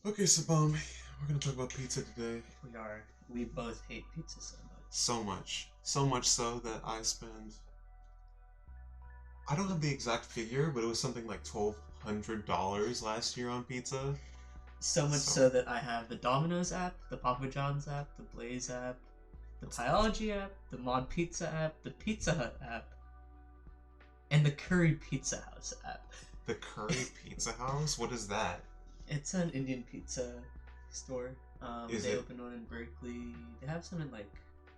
Okay, Subham, we're gonna talk about pizza today. We are. We both hate pizza so much. So much. So much so that I spend. I don't have the exact figure, but it was something like $1,200 last year on pizza. So much So, so that I have the Domino's app, the Papa John's app, the Blaze app, the Pyology app, the Mod Pizza app, the Pizza Hut app, and the Curry Pizza House app. the Curry Pizza House? What is that? It's an Indian pizza store. Is They it. opened one in Berkeley. They have some in like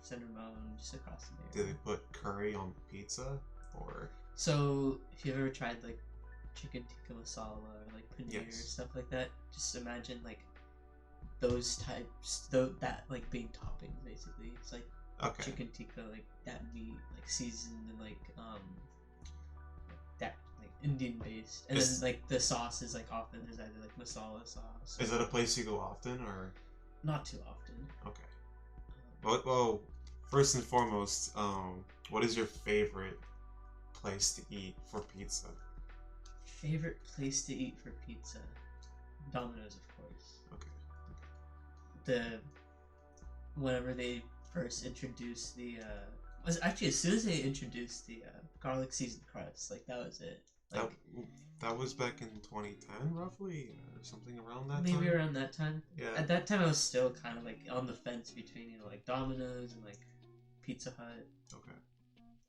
Centermone, just across the Do bay. they put curry on pizza? Or. So if you've ever tried like chicken tikka masala or like paneer Yes. stuff like that, just imagine like those types, though that like being toppings basically. It's like Okay. chicken tikka, like that meat, like seasoned and like that like Indian based, and then Is, like the sauce is like often there's either like masala sauce is or that a place you go often, or. not too often. Okay. Well, first and foremost, what is your favorite place to eat for pizza? Favorite place to eat for pizza? Domino's, of course. Okay. The whenever they first introduced the was actually as soon as they introduced the garlic seasoned crust, like that was it. That Like that was back in 2010, roughly, or something around that maybe time. around that time. Yeah. At that time, I was still kind of like on the fence between like Domino's and like Pizza Hut. Okay.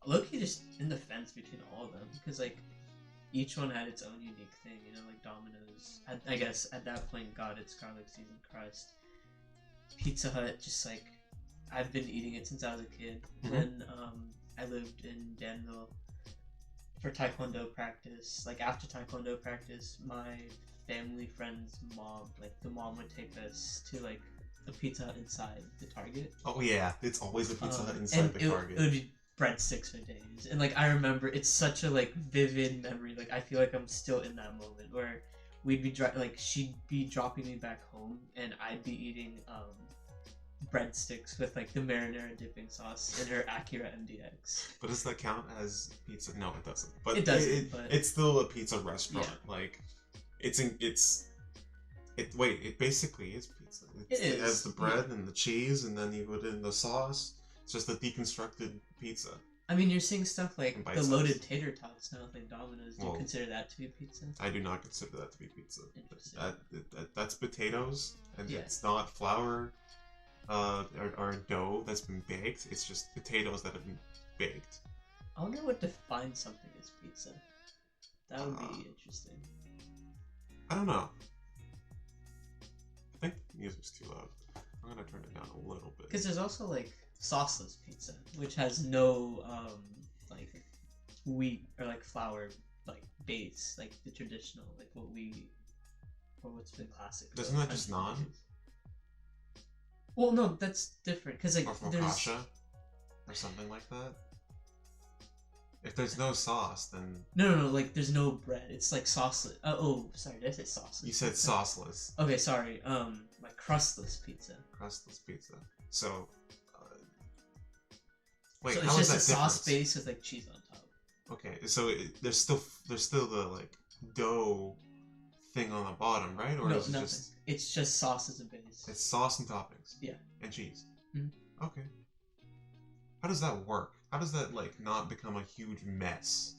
Loki just in the fence between all of them because like each one had its own unique thing. Like Domino's, I guess at that point got its garlic seasoned crust. Pizza Hut, just like I've been eating it since I was a kid. Mhm. When I lived in Danville for Taekwondo practice, like after Taekwondo practice, my family friend's mom, like the mom would take us to like a Pizza Hut inside the Target. Oh yeah, it's always a Pizza Hut inside and the it Target. would be breadsticks for days. And like I remember, it's such a like vivid memory. Like I feel like I'm still in that moment where we'd be like she'd be dropping me back home, and I'd be eating breadsticks with like the marinara dipping sauce in her Acura MDX. But does that count as pizza? No, it doesn't. But It doesn't, but it's still a pizza restaurant. Yeah. Like, wait, it basically is pizza. It It has is, the bread and the cheese, and then you put in the sauce. It's just a deconstructed pizza. I mean, you're seeing stuff like And the bite loaded size. tater tots now, like Domino's. Do you Well, consider that to be pizza? I do not consider that to be pizza. Interesting. That's potatoes, and Yeah. it's not flour, or dough that's been baked. It's just potatoes that have been baked. I wonder what defines something as pizza. That would Uh, be interesting. I don't know. I think the music's too loud. I'm gonna turn it down a little bit. Because there's also like sauceless pizza, which has no like wheat or like flour like base, like the traditional like what we or what's been classic. Doesn't that just naan? Well, no, that's different because like Or there's focaccia, or something like that. If there's no sauce, then no, like there's no bread. It's like sauceless. Oh, sorry, did I say sauceless? you said pizza? sauceless, Okay, sorry. Like crustless pizza. crustless pizza. So, wait, So how it's is just a that sauce different? base with like cheese on top. Okay, so there's still the like dough thing on the bottom, right? Or No, is it nothing. just It's just sauce as a base. it's sauce and toppings? Yeah. And cheese. Mhm. Okay. How does that work? How does that like not become a huge mess?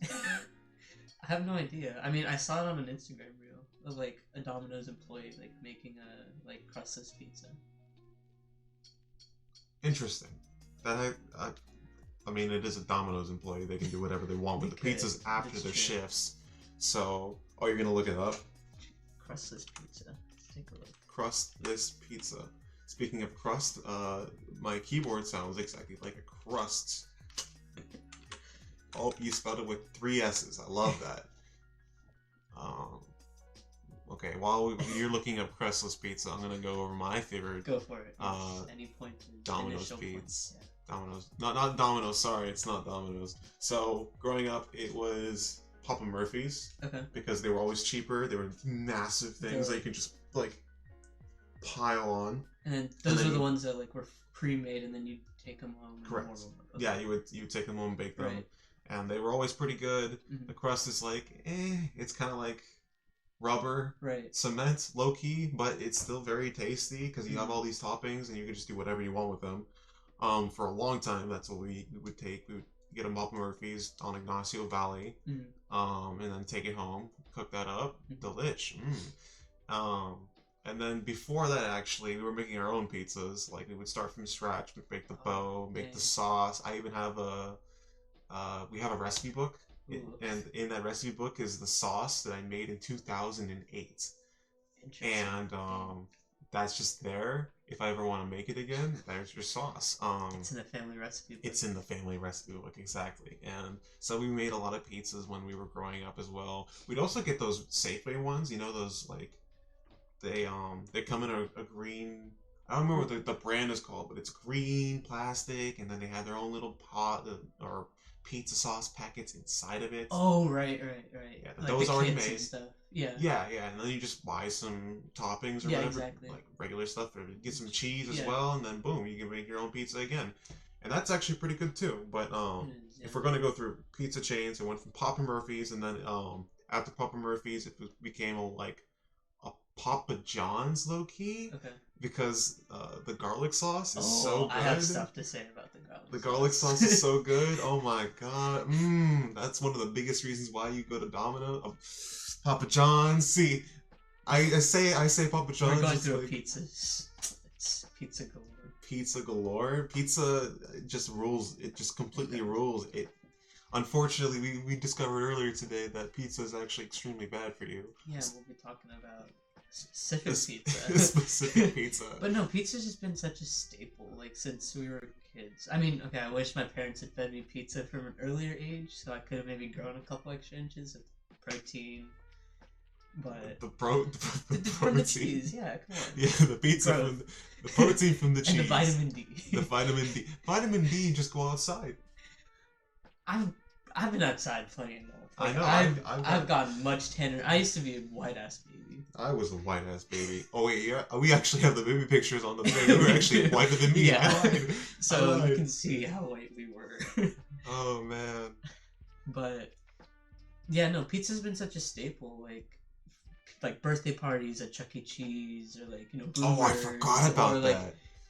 I have no idea. I mean, I saw it on an Instagram reel of like a Domino's employee like making a like crustless pizza. Interesting. That I mean, it is a Domino's employee. They can do whatever they want with the They could. pizzas after That's their true. shifts. So, oh, you're gonna look it up? Crustless pizza. Let's take a look. Crustless pizza. Speaking of crust, my keyboard sounds exactly like a crust. Oh, you spelled it with 3 S's. I love that. Um, okay, while you're looking up crustless pizza, I'm gonna go over my favorite Go for it. Uh, Any point. Domino's initial pizza. points. Yeah. Domino's. Not Domino's, sorry, it's not Domino's. So, growing up, it was Papa Murphy's, Okay. because they were always cheaper. They were massive things that you could just, like, pile on. And then those then are the you- ones that like were pre-made, and then you take them home. And Correct. warm them up. Okay. Yeah, you would take them home and bake them. Right. And they were always pretty good. Mhm. The crust is like, it's kind of like rubber, Right. cement, low key, but it's still very tasty because you have Mm. all these toppings and you can just do whatever you want with them. For a long time, that's what we would take. We would get a Papa Murphy's on Ignacio Valley, Mm. and then take it home, cook that up, Mm. delish. Um, and then before that, actually, we were making our own pizzas. Like we would start from scratch, make the Oh, dough, make the dang. sauce. I even have we have a recipe book, Ooh. and in that recipe book is the sauce that I made in 2008. Interesting. And Dang. that's just there. If I ever want to make it again, there's your sauce. It's in the family recipe book. It's in the family recipe book, exactly. And so we made a lot of pizzas when we were growing up as well. We'd also get those Safeway ones, you know, those like they come in a green. I don't remember what the brand is called, but it's green plastic, and then they have their own little pot or pizza sauce packets inside of it. Oh, right. Yeah, Like those the already kits and made. stuff. Yeah. Yeah, and then you just buy some toppings or Yeah, whatever, exactly. like regular stuff, or get some cheese as Yeah. well, and then boom, you can make your own pizza again. And that's actually pretty good too. But It is, yeah. if we're gonna go through pizza chains, it went from Papa Murphy's, and then after Papa Murphy's, became a Papa John's low key Okay. because the garlic sauce is Oh, so good. I have stuff to say about the garlic. The garlic sauce is so good. Oh my god. That's one of the biggest reasons why you go to Papa John's. See, I say Papa John's. We're going just through like a pizza. It's pizza galore. pizza galore. Pizza just rules. It just completely rules. It. Unfortunately, we discovered earlier today that pizza is actually extremely bad for you. Yeah, we'll be talking about specific pizza. Specific pizza. But no, pizza's just been such a staple, like since we were kids. I mean, okay, I wish my parents had fed me pizza from an earlier age, so I could have maybe grown a couple extra inches of protein. But the from the protein. cheese, yeah, come on. Yeah, the pizza Growth. from the protein from the cheese. And the vitamin D. The vitamin D. Vitamin D, just go outside. I've been outside playing though. I Like, know. I've gotten much tanner. I used to be a white ass baby. I was a white ass baby. Oh wait, yeah, we actually have the baby pictures on the thing. You were actually whiter than me. Yeah. I lied. So I lied. you can see how white we were. Oh man. But yeah, no, pizza's been such a staple. Like birthday parties at Chuck E. Cheese, or like Oh, I Boomers, forgot about or like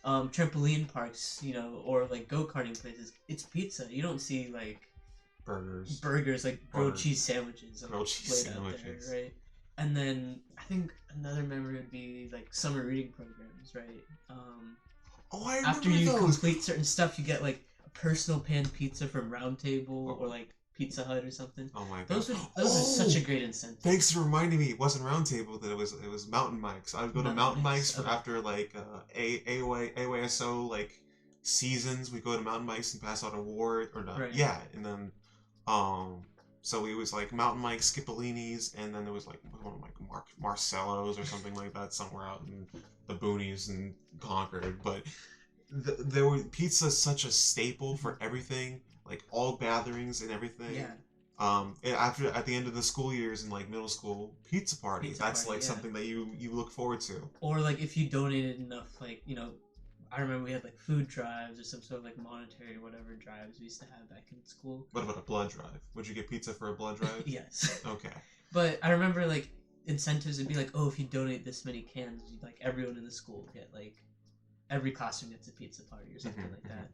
that. trampoline parks, or like go karting places. It's pizza. You don't see like Burgers. like grilled Or cheese sandwiches grilled cheese laid sandwiches. out there, right? And then I think another memory would be like summer reading programs, right? Oh, I remember After you those. complete certain stuff, you get like a personal pan pizza from Round Table or like Pizza Hut or something. Oh my god. Those are such a great incentive. Thanks for reminding me. It wasn't Round Table. That it was Mountain Mike's. I would go to Mountain Mike's for okay. after like AYSO like seasons. We go to Mountain Mike's and pass out awards or not. Right. Yeah, and then so it was like Mountain Mike's, Skipolini's, and then there was like one of like Marcello's or something like that somewhere out in the boonies in Concord. But there were pizza such a staple for everything, like all gatherings and everything. Yeah. And after at the end of the school years in like middle school, pizza party. That's like yeah. something that you look forward to. Or like if you donated enough, like I remember we had like food drives or some sort of like monetary whatever drives we used to have back in school. What about a blood drive? Would you get pizza for a blood drive? Yes. Okay. But I remember like incentives would be like, oh, if you donate this many cans, like everyone in the school will get like every classroom gets a pizza party or something like that.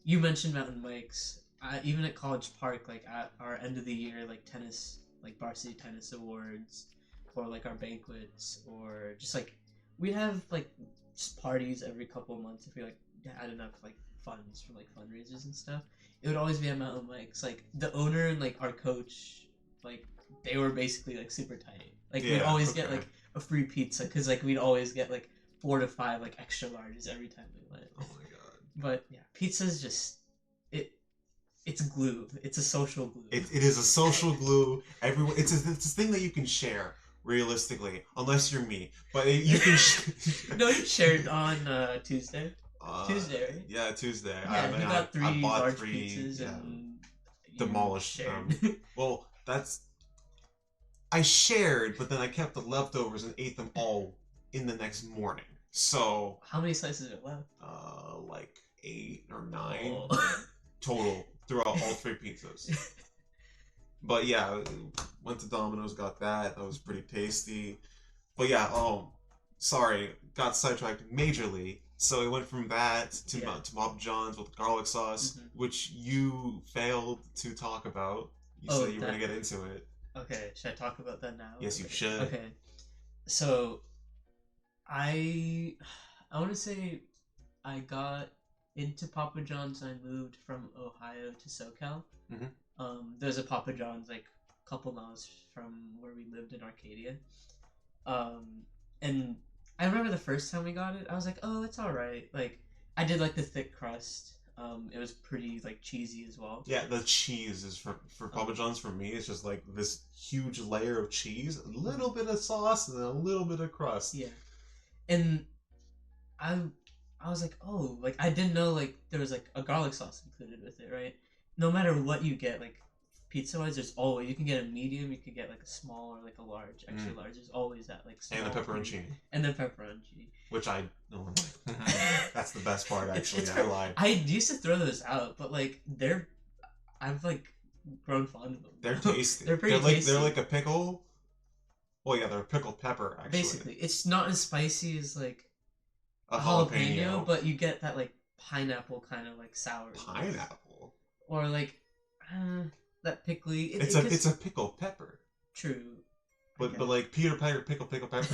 You mentioned Mountain Mike's. Even at College Park, like at our end of the year, like tennis, like varsity tennis awards, or like our banquets, or just like we'd have like just parties every couple of months if we like had enough like funds for like fundraisers and stuff. It would always be at Mountain Mike's. Like the owner and like our coach, like they were basically like super tight. Like we'd always get like a free pizza because like we'd always get like 4 to 5 like extra larges every time we went. Oh my god. But yeah, pizza's just it's glue. It's a social glue. It is a social glue. Everyone, it's a thing that you can share realistically, unless you're me. But you can. No, you shared on Tuesday. Tuesday, right? Yeah, Tuesday. Yeah, you got 3 large three, pizzas yeah, and demolished shared. them. Well, I shared, but then I kept the leftovers and ate them all in the next morning. So. How many slices are left? Like 8 or 9 Oh. total throughout all 3 pizzas. But yeah, went to Domino's, got that. That was pretty tasty. But yeah, sorry, got sidetracked majorly. So it went from that Yeah. to Papa John's with garlic sauce, Hmm. which you failed to talk about. You Oh, said you were gonna that. get into it. Okay. Should I talk about that now? Yes, you Okay. should. Okay. So I, I want to say I got into Papa John's. I moved from Ohio to SoCal. Hmm. There's a Papa John's like a couple miles from where we lived in Arcadia. Um, and I remember the first time we got it, I was like, oh, it's all right. Like, I did like the thick crust. It was pretty like cheesy as well. Yeah, the cheese is for Papa Um, John's for me. It's just like this huge layer of cheese, a little bit of sauce, and then a little bit of crust. yeah, and I I was like, oh, like I didn't know like there was like a garlic sauce included with it, right? No matter what you get, like pizza wise, there's always you can get a medium, you can get like a small or like a large, extra Mm. large. There's always that like And the small medium, pepperoncini, and then pepperoni. which I don't like. That's the best part, actually. It's I lied. I used to throw those out, but like I've like grown fond of them. They're tasty. They're pretty tasty. They're like a pickle. Well, yeah, they're a pickled pepper actually. Basically, it's not as spicy as like A a jalapeno. jalapeno, but you get that like pineapple kind of like sour. Pineapple. Or like uh, that pickly. It's a pickled pepper. True. But like Peter Piper pickle pepper.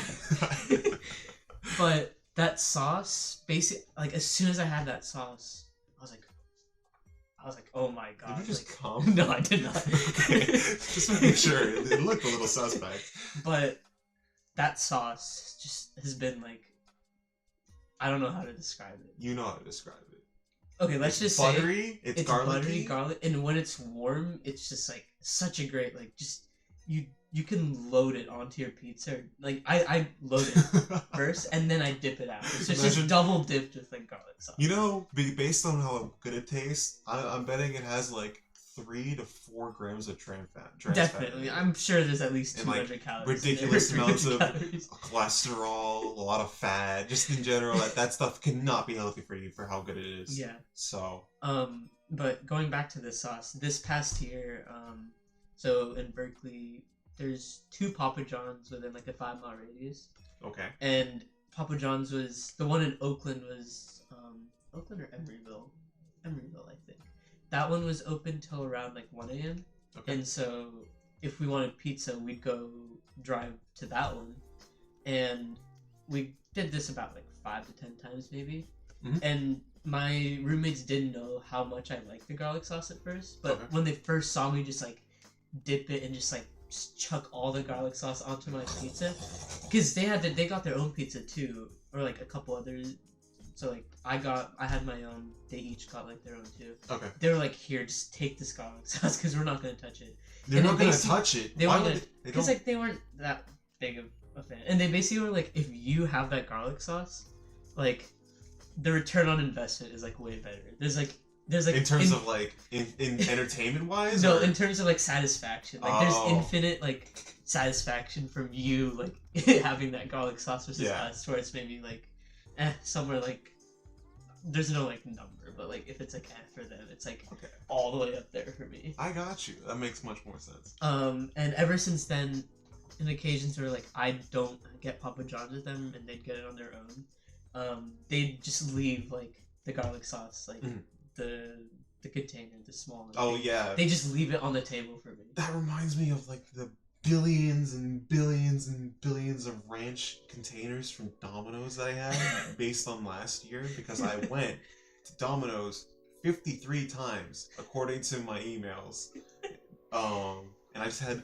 But that sauce, basic like as soon as I had that sauce, I was like, oh my god! Did you just like, come? No, I did not. Okay. Just making sure. It looked a little suspect. But that sauce just has been like, I don't know how to describe it. You know how to describe it. Okay, let's just buttery, say it's buttery, garlicky. garlic, and when it's warm, it's just like such a great like just you can load it onto your pizza. Like I load it first and then I dip it out. So it's just double dipped with like garlic sauce. You know, based on how good it tastes, I'm betting it has like 3 to 4 grams of trans fat. Definitely, I'm sure there's at least and 200 like calories. ridiculous amounts of calories. cholesterol, a lot of fat, just in general. That stuff cannot be healthy for you for how good it is. Yeah. So. But going back to the sauce, this past year, so in Berkeley, there's 2 Papa John's within like a 5-mile radius. Okay. And Papa John's was the one in Oakland was Oakland or Emeryville, Emeryville I think. That one was open till around like 1 a.m. Okay. And so if we wanted pizza, we'd go drive to that one, and we did this about like 5 to 10 times maybe. Mm-hmm. And my roommates didn't know how much I liked the garlic sauce at first, but when they first saw me just like dip it and just like just chuck all the garlic sauce onto my pizza, because they got their own pizza too, or like a couple others. So like I had my own. They each got like their own too. Okay. They were like, here, just take this garlic sauce because we're not gonna touch it. They're not gonna touch it. They Why weren't would because like they weren't that big of a fan, and they basically were like, if you have that garlic sauce, like the return on investment is like way better. There's like in terms of like in entertainment wise. No, or? in terms of like satisfaction. Like there's infinite like satisfaction from you like having that garlic sauce versus us, where it's maybe like somewhere like there's no like number, but like if it's like F for them, it's like all the way up there for me. I got you. That makes much more sense. And ever since then, in occasions where like I don't get Papa John's with them and they'd get it on their own, they'd just leave like the garlic sauce, like the container, the small one. They just leave it on the table for me. That reminds me of like the billions and billions and billions of ranch containers from Domino's that I had based on last year, because I went to Domino's 53 times according to my emails. And I just had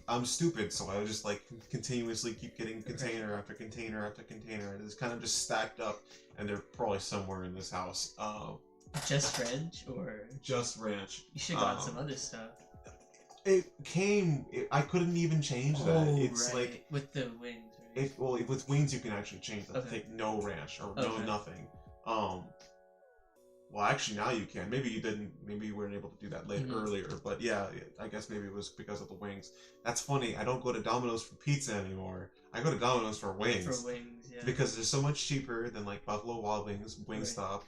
I'm stupid, so I would just like continuously keep getting container after container after container, and it's kind of just stacked up, and they're probably somewhere in this house. Just ranch or just ranch. You should got some other stuff. I couldn't even change that. It's like with the wings, right? With wings you can actually change that. Take no ranch or no nothing. Well, actually now you can. Maybe you didn't. Maybe you weren't able to do that earlier. But yeah, I guess maybe it was because of the wings. That's funny. I don't go to Domino's for pizza anymore. I go to Domino's for wings. For wings, yeah. Because they're so much cheaper than like Buffalo Wild Wings, Wingstop,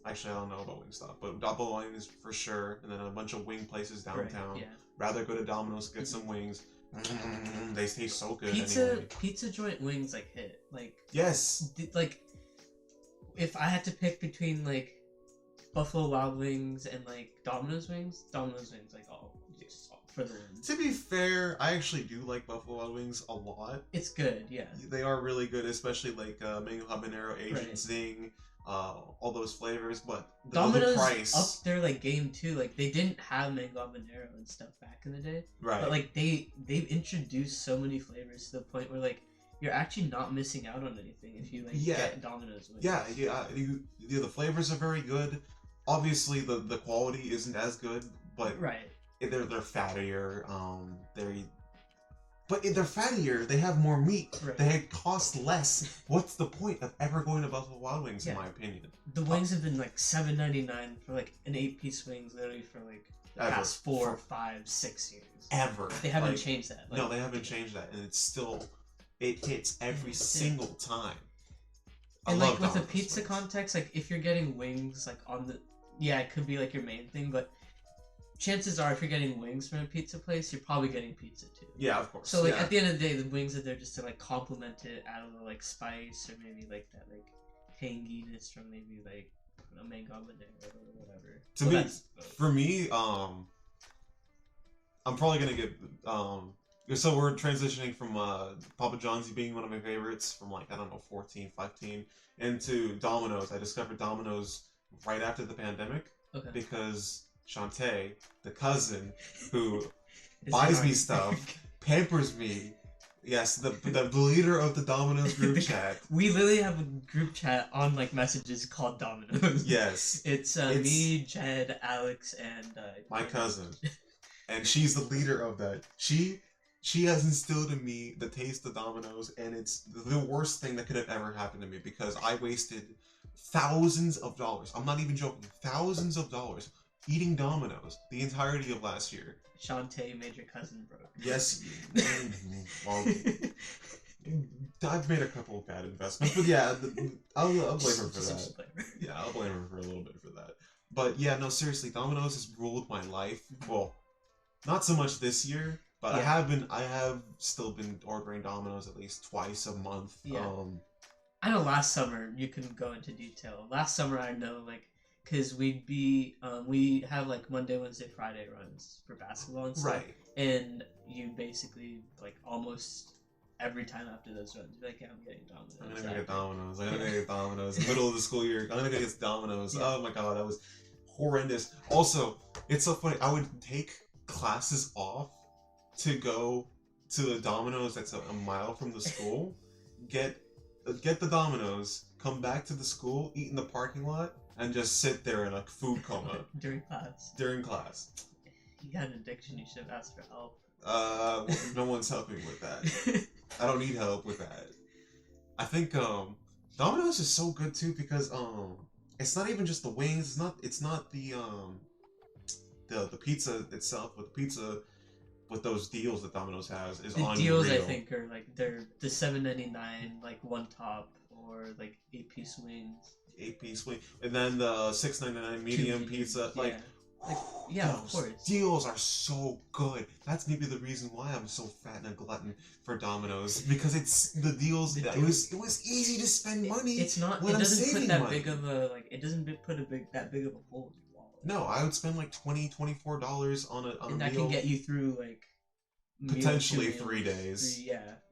Actually, I don't know about Wingstop, but Double Wings for sure, and then a bunch of wing places Right. downtown. Yeah. Rather go to Domino's to get Mhm. some wings. They taste so good. Anyway. Pizza joint wings like hit like Yes. like if I had to pick between like Buffalo Wild Wings and like Domino's wings like all just all for the win. To be fair, I actually do like Buffalo Wild Wings a lot. It's good, yeah. They are really good, especially like mango habanero, Asian Right. zing, all those flavors. But Domino's the price, up their like game too. Like they didn't have mango habanero and stuff back in the day, right? But like they've introduced so many flavors to the point where like you're actually not missing out on anything if you like get Domino's wings. Yeah, the flavors are very good. Obviously, the quality isn't as good, but right. They're fattier. But they're fattier. They have more meat. Right. They cost less. What's the point of ever going to Buffalo Wild Wings, in my opinion? The wings have been like $7.99 for like an 8-piece wings, literally for like the past 4, 5, 6 years. Ever. They haven't changed that. No, they haven't changed that, and it's still hits every single time. And like with a pizza context, like if you're getting wings, like on the it could be like your main thing, but chances are if you're getting wings from a pizza place, you're probably getting pizza too. Yeah, of course. So like at the end of the day, the wings are there just to like complement it, add a little like spice or maybe like that like tanginess from maybe like a mango habanero or whatever. For me, I'm probably gonna get so we're transitioning from Papa John's being one of my favorites from like, I don't know, 14, 15, into Domino's. I discovered Domino's right after the pandemic because Shantae, the cousin who buys me stuff, pampers me. Yes, the leader of the Domino's group chat. We literally have a group chat on like messages called Domino's. Yes. It's me, Jed, Alex, and my cousin. And she's the leader of that. She has instilled in me the taste of Domino's, and it's the worst thing that could have ever happened to me because I wasted thousands of dollars. I'm not even joking. Thousands of dollars eating Domino's the entirety of last year. Shantae made your cousin broke. Yes. Well, I've made a couple of bad investments, but yeah, I'll blame her for that. Yeah, I'll blame her for a little bit for that. But yeah, no, seriously, Domino's has ruled my life. Well, not so much this year, but I have still been ordering Domino's at least twice a month. Yeah. I know last summer, you can go into detail. Last summer, I know, like, because we have, like, Monday, Wednesday, Friday runs for basketball and stuff. Right. And you basically, like, almost every time after those runs, you're like, yeah, I'm getting Domino's. I'm gonna go get Domino's. I'm gonna go get Domino's. In the middle of the school year, I'm gonna go get Domino's. Yeah. Oh my god, that was horrendous. Also, it's so funny. I would take classes off to go to the Domino's that's a mile from the school, get the Domino's, come back to the school, eat in the parking lot, and just sit there in a food coma. During class. During class. You got an addiction, you should have asked for help. Well, no one's helping with that. I don't need help with that. I think Domino's is so good too because it's not even just the wings, it's not the pizza itself, but the pizza with those deals that Domino's has is unreal. The deals I think are like they're the $7.99 like one top or like 8-piece wings. 8-piece wing, and then the $6.99 medium pizza. Yeah. Of course. Deals are so good. That's maybe the reason why I'm so fat and a glutton for Domino's because it's the deals. It was easy to spend money. It's not. It doesn't put that big of a like. It doesn't put that big of a hole in your wallet. No, I would spend like $24 on a and that meal. Can get you through like potentially 3 days.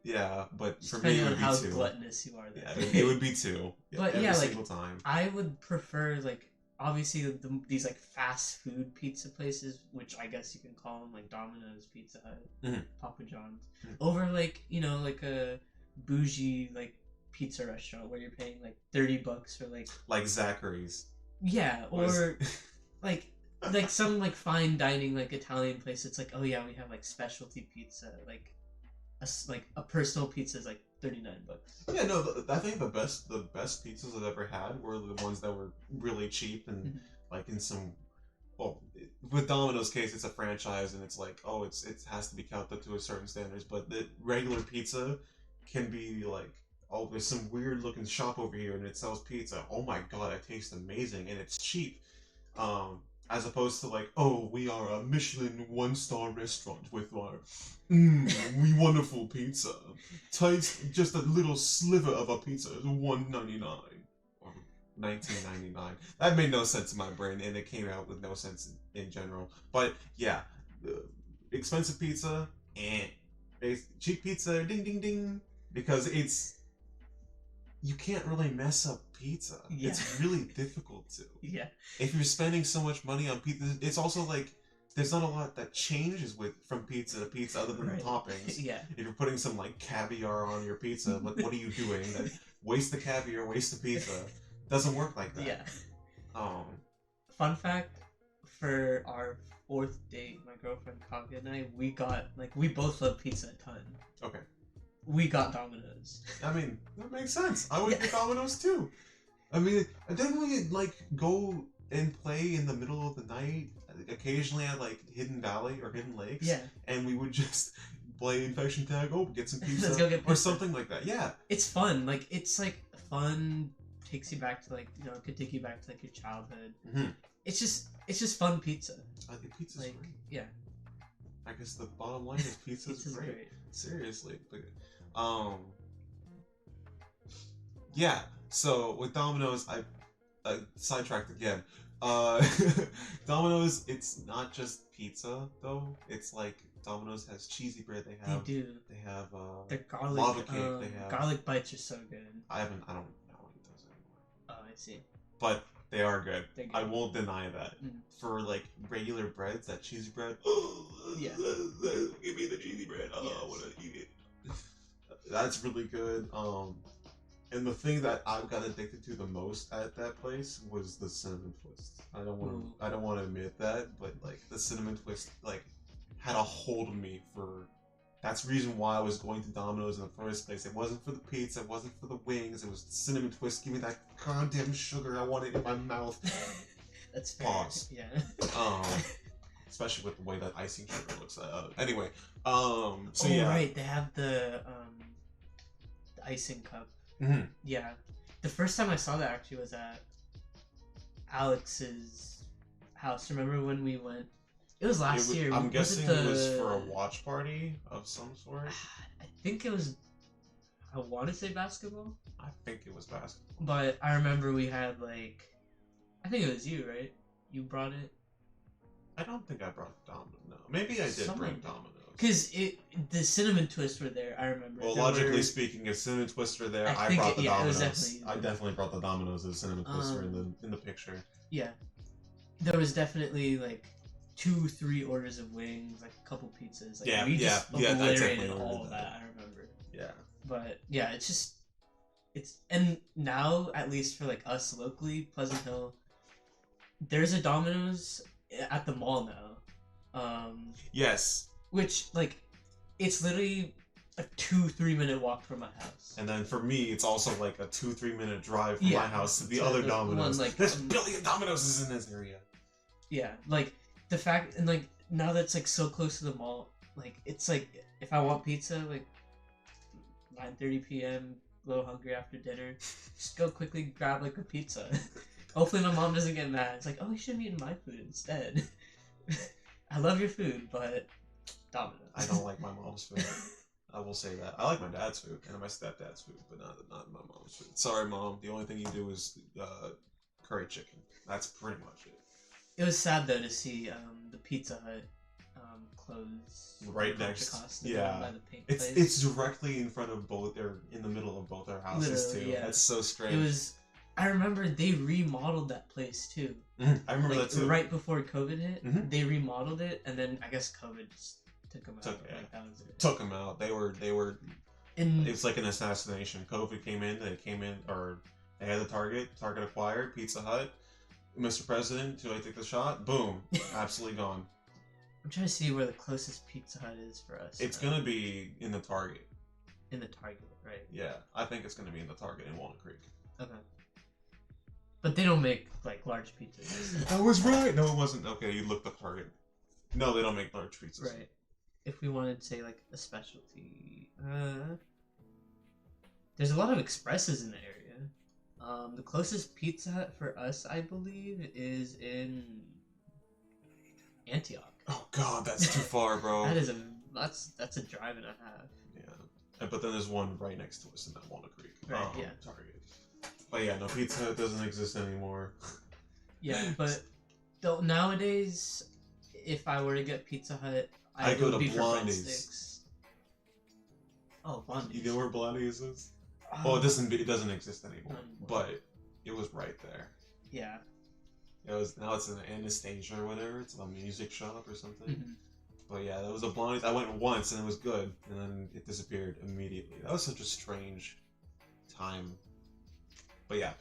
Yeah, but for me it would be 2. Depending on how gluttonous you are. Yeah, it would be 2. But every single time. I would prefer like. Obviously, these like fast food pizza places, which I guess you can call them like Domino's, Pizza Hut, Papa John's, over like like a bougie like pizza restaurant where you're paying like $30 for like Zachary's. Yeah, or like some like fine dining like Italian place. It's like, oh yeah, we have like specialty pizza, like a personal pizza is like $39. Yeah, no, I think the best pizzas I've ever had were the ones that were really cheap and like in some. Well, with Domino's case, it's a franchise and it's like, oh, it has to be kept up to a certain standards. But the regular pizza can be like oh, there's some weird looking shop over here and it sells pizza. Oh my god, it tastes amazing and it's cheap. As opposed to like, oh, we are a Michelin 1-star restaurant with our we wonderful pizza. Taste just a little sliver of a pizza is $1.99 or $19.99. That made no sense in my brain, and it came out with no sense in general. But yeah, expensive pizza and cheap pizza, ding ding ding, because you can't really mess up pizza. Yeah. It's really difficult to. Yeah. If you're spending so much money on pizza, it's also like there's not a lot that changes from pizza to pizza other than the toppings. Yeah. If you're putting some like caviar on your pizza, what are you doing? That waste the caviar, waste the pizza. Doesn't work like that. Yeah. Fun fact: for our 4th date, my girlfriend Kavya and I, we both love pizza a ton. Okay. We got Domino's. I mean, that makes sense. I would get Domino's too. I mean, I definitely like go and play in the middle of the night. Occasionally at like Hidden Valley or Hidden Lakes. Yeah. And we would just play infection tag, get some pizza. Let's go get pizza. Or something like that. Yeah. It's fun. Like, it's like fun, takes you back to like, could take you back to like your childhood. Mm-hmm. It's just fun pizza. I think pizza's like, great. Yeah. I guess the bottom line is pizza's great. Seriously. Yeah. So with Domino's, I sidetracked again. Domino's, it's not just pizza though. It's like Domino's has cheesy bread. They do. They have their garlic lava cake. They have garlic bites are so good. I don't eat those anymore. Oh, I see. But they are good. Good. I won't deny that. Mm. For like regular breads, that cheesy bread. Yeah. Give me the cheesy bread. Yes. I want to eat it. That's really good. And the thing that I got addicted to the most at that place was the cinnamon twist. I don't want to admit that, but like the cinnamon twist like had a hold of me for. That's the reason why I was going to Domino's in the first place. It wasn't for the pizza, it wasn't for the wings, it was the cinnamon twist. Give me that goddamn sugar. I want it in my mouth. That's fair. Pause. Yeah. Especially with the way that icing sugar looks. Anyway. So yeah. Right. They have the icing cup. Mm-hmm. Yeah. The first time I saw that actually was at Alex's house. Remember when we went? It was last year. I'm guessing it was for a watch party of some sort. I think it was. I want to say basketball. I think it was basketball. But I remember we had like. I think it was you, right? You brought it. I don't think I brought Domino's. No, maybe I did bring Domino's. Because the cinnamon twists were there, I remember. Well, logically speaking, if cinnamon twists were there, I brought the Domino's. I definitely brought the Domino's as cinnamon twists were in the picture. Yeah, there was definitely like 2-3 orders of wings, like a couple pizzas. Like, we just obliterated all of that. I remember. Yeah. But yeah, it's and now at least for like us locally, Pleasant Hill, there's a Domino's at the mall now. Yes. Which, like, it's literally a 2-3 minute walk from my house. And then for me, it's also like a 2-3 minute drive from my house to the other Domino's. There's a billion Domino's in this area. Yeah, like, the fact, and like, now that it's like so close to the mall, like, it's like, if I want pizza, like, 9:30 p.m., a little hungry after dinner, just go quickly grab like a pizza. Hopefully my mom doesn't get mad. It's like, oh, you should have eaten my food instead. I love your food, but Domino's. I don't like my mom's food. I will say that. I like my dad's food and my stepdad's food, but not my mom's food. Sorry, Mom. The only thing you do is curry chicken. That's pretty much it. It was sad though to see the Pizza Hut close right next. By the pink place. It's directly in front of both. They're in the middle of both our houses too. Yeah. That's so strange. It was. I remember they remodeled that place too. Mm-hmm. I remember like, that too. Right before COVID hit, mm-hmm. They remodeled it, and then I guess COVID just took them out. Took them out. They were. It's like an assassination. COVID came in. Or they had the Target. Target acquired Pizza Hut. Mr. President, do I take the shot? Boom, absolutely gone. I'm trying to see where the closest Pizza Hut is for us. It's gonna be in the Target. In the Target, right? Yeah, I think it's gonna be in the Target in Walnut Creek. Okay. But they don't make like large pizzas. I was right. No, it wasn't. Okay, you looked up Target. No, they don't make large pizzas. Right. If we wanted to say like a specialty, There's a lot of expresses in the area. The closest Pizza Hut for us, I believe, is in Antioch. Oh God, that's too far, bro. That's a drive and a half. Yeah, but then there's one right next to us in that Walnut Creek. Right. Yeah. Target. But yeah, no, Pizza Hut doesn't exist anymore. Yeah, but nowadays, if I were to get Pizza Hut, I go would to be for Blondie's. breadsticks. Oh, Blondie's. You know where Blondie's is? Well, it doesn't exist anymore, but it was right there. Yeah. Now it's an Anastasia or whatever. It's a music shop or something. Mm-hmm. But yeah, that was a Blondie's. I went once and it was good, and then it disappeared immediately. That was such a strange time. But yeah,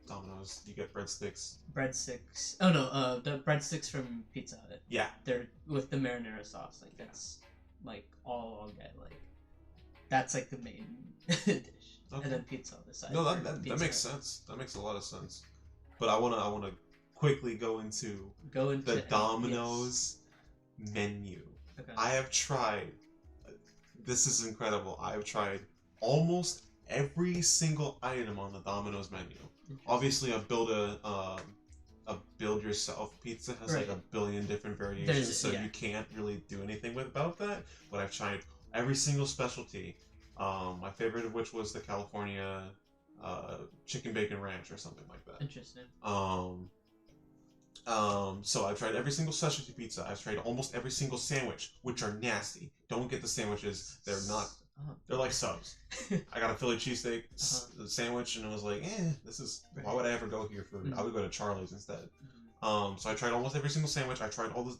Domino's. You get breadsticks. Breadsticks. Oh no, the breadsticks from Pizza Hut. Yeah. They're with the marinara sauce. Like that's like all I'll get. Like that's like the main dish. Okay. And then pizza on the side. No, that makes sense. That makes a lot of sense. But I wanna quickly go into the Domino's menu. Okay. I have tried. This is incredible. I have tried almost every single item on the Domino's menu. Obviously, a build yourself pizza has like a billion different variations, so you can't really do anything about that. But I've tried every single specialty. My favorite of which was the California chicken bacon ranch or something like that. Interesting. So I've tried every single specialty pizza. I've tried almost every single sandwich, which are nasty. Don't get the sandwiches. They're not. They're like subs. I got a Philly cheesesteak sandwich, and I was like, this is. Why would I ever go here for? I would go to Charlie's instead. So I tried almost every single sandwich. I tried all the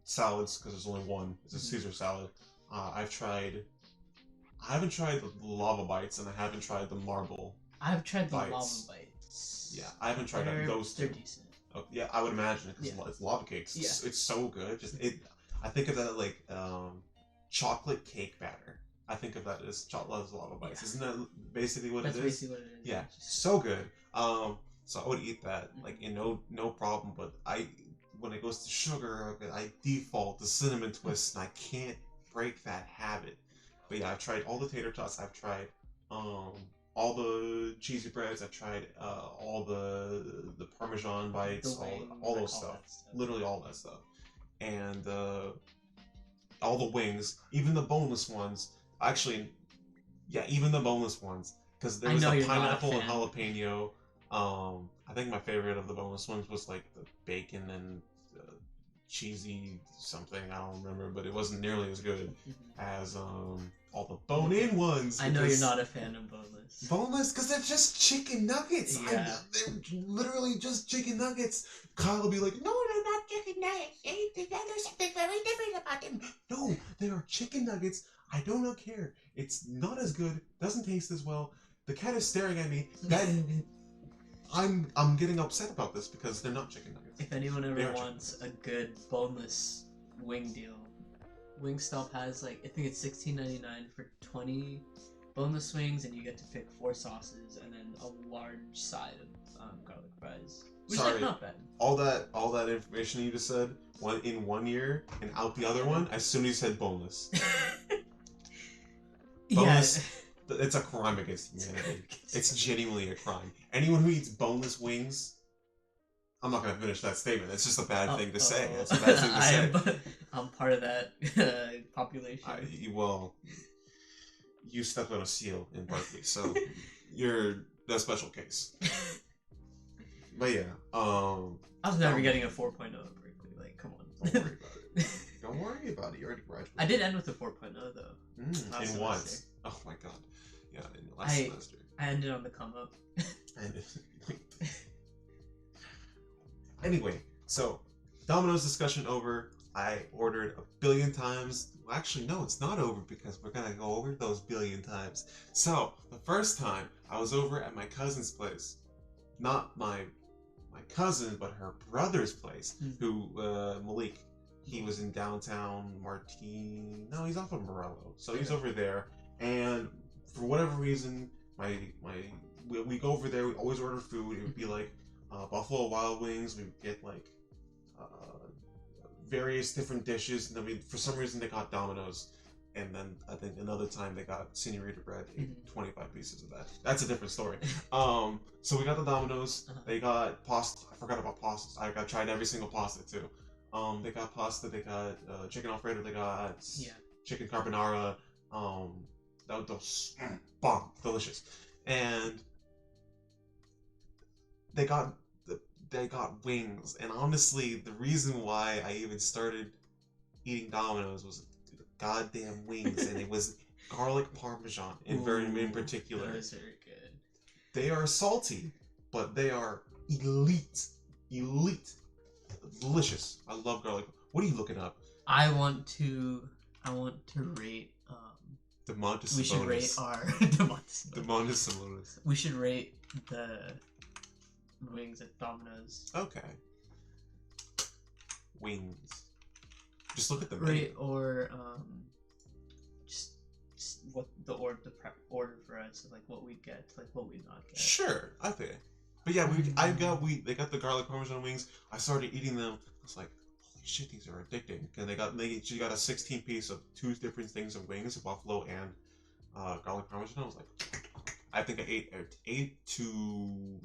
salads because there's only one. It's a Caesar salad. I haven't tried the lava bites, and I haven't tried the marble. I've tried the lava bites. Yeah, I haven't tried those two. They're decent. Oh, yeah, I would imagine because it's lava cakes. It's so good. I think of that like chocolate cake batter. I think of that as chocolate lava bites. Isn't that basically what it is? That's basically what it is. Yeah, so good. So I would eat that like no problem. But when it goes to sugar, I default to cinnamon twist, and I can't break that habit. But yeah, I've tried all the tater tots. I've tried all the cheesy breads. I've tried all the Parmesan bites, all those stuff. Literally all that stuff. And all the wings, even the boneless ones. Actually, yeah, even the boneless ones. Because there was a pineapple and jalapeno. I think my favorite of the boneless ones was like the bacon and cheesy something. I don't remember, but it wasn't nearly as good as all the bone-in ones. I know you're not a fan of boneless. Boneless, because they're just chicken nuggets. Yeah. They're literally just chicken nuggets. Kyle will be like, no, they're not chicken nuggets. There's something very different about them. No, they are chicken nuggets. I do not care. It's not as good. Doesn't taste as well. The cat is staring at me. I'm getting upset about this because they're not chicken nuggets. If anyone ever wants a good boneless wing deal, Wingstop has I think it's $16.99 for 20 boneless wings, and you get to pick 4 sauces and then a large side of garlic fries. Which is not bad. All that information you just said, in one ear and out the other one, as soon as you said boneless. Boneless. Yeah. It's a crime against humanity. It's genuinely a crime. Anyone who eats boneless wings, I'm not going to finish that statement. It's just a bad thing to say. It's a bad thing to say. I'm part of that population. You stepped on a seal in Berkeley, so you're the special case. But yeah, I was never getting a 4.0 at Berkeley. Come on. Don't worry about it. Don't worry about it. You already graduated. I did end with a 4.0 though. In what? Oh my god. Yeah, in the last semester. I ended on the come up. Anyway, so Domino's discussion over. I ordered a billion times. Well, actually, no, it's not over because we're gonna go over those billion times. So the first time I was over at my cousin's place, not my cousin, but her brother's place. Who Malik. He was in downtown Martine. No, he's off of Morello. So he's over there. And for whatever reason, we go over there. We always order food. It would be like Buffalo Wild Wings. We would get like various different dishes. And then for some reason they got Domino's. And then I think another time they got senorita bread, ate Mhm. 25 pieces of that. That's a different story. So we got the Domino's. Uh-huh. They got pasta. I forgot about pastas. I got tried every single pasta too. They got pasta. They got chicken Alfredo. They got Yeah. chicken carbonara. That was bomb, delicious. And they got they got wings. And honestly, the reason why I even started eating Domino's was the goddamn wings, and it was garlic parmesan in particular. Those are good. They are salty, but they are elite, elite, delicious. I love garlic. What are you looking up? I want to rate. Demontis We should rate Sabonis. our Demontis Sabonis. We should rate the wings at Domino's. Okay. Wings. Just look at the Rate menu. or just what the prep order for us, like what we get, like what we not get. Sure, I think. But yeah, they got the garlic parmesan wings. I started eating them. I was like, holy shit, these are addicting. And she got a 16 piece of 2 different things of wings, buffalo and garlic parmesan. I was like, I think I ate 8 to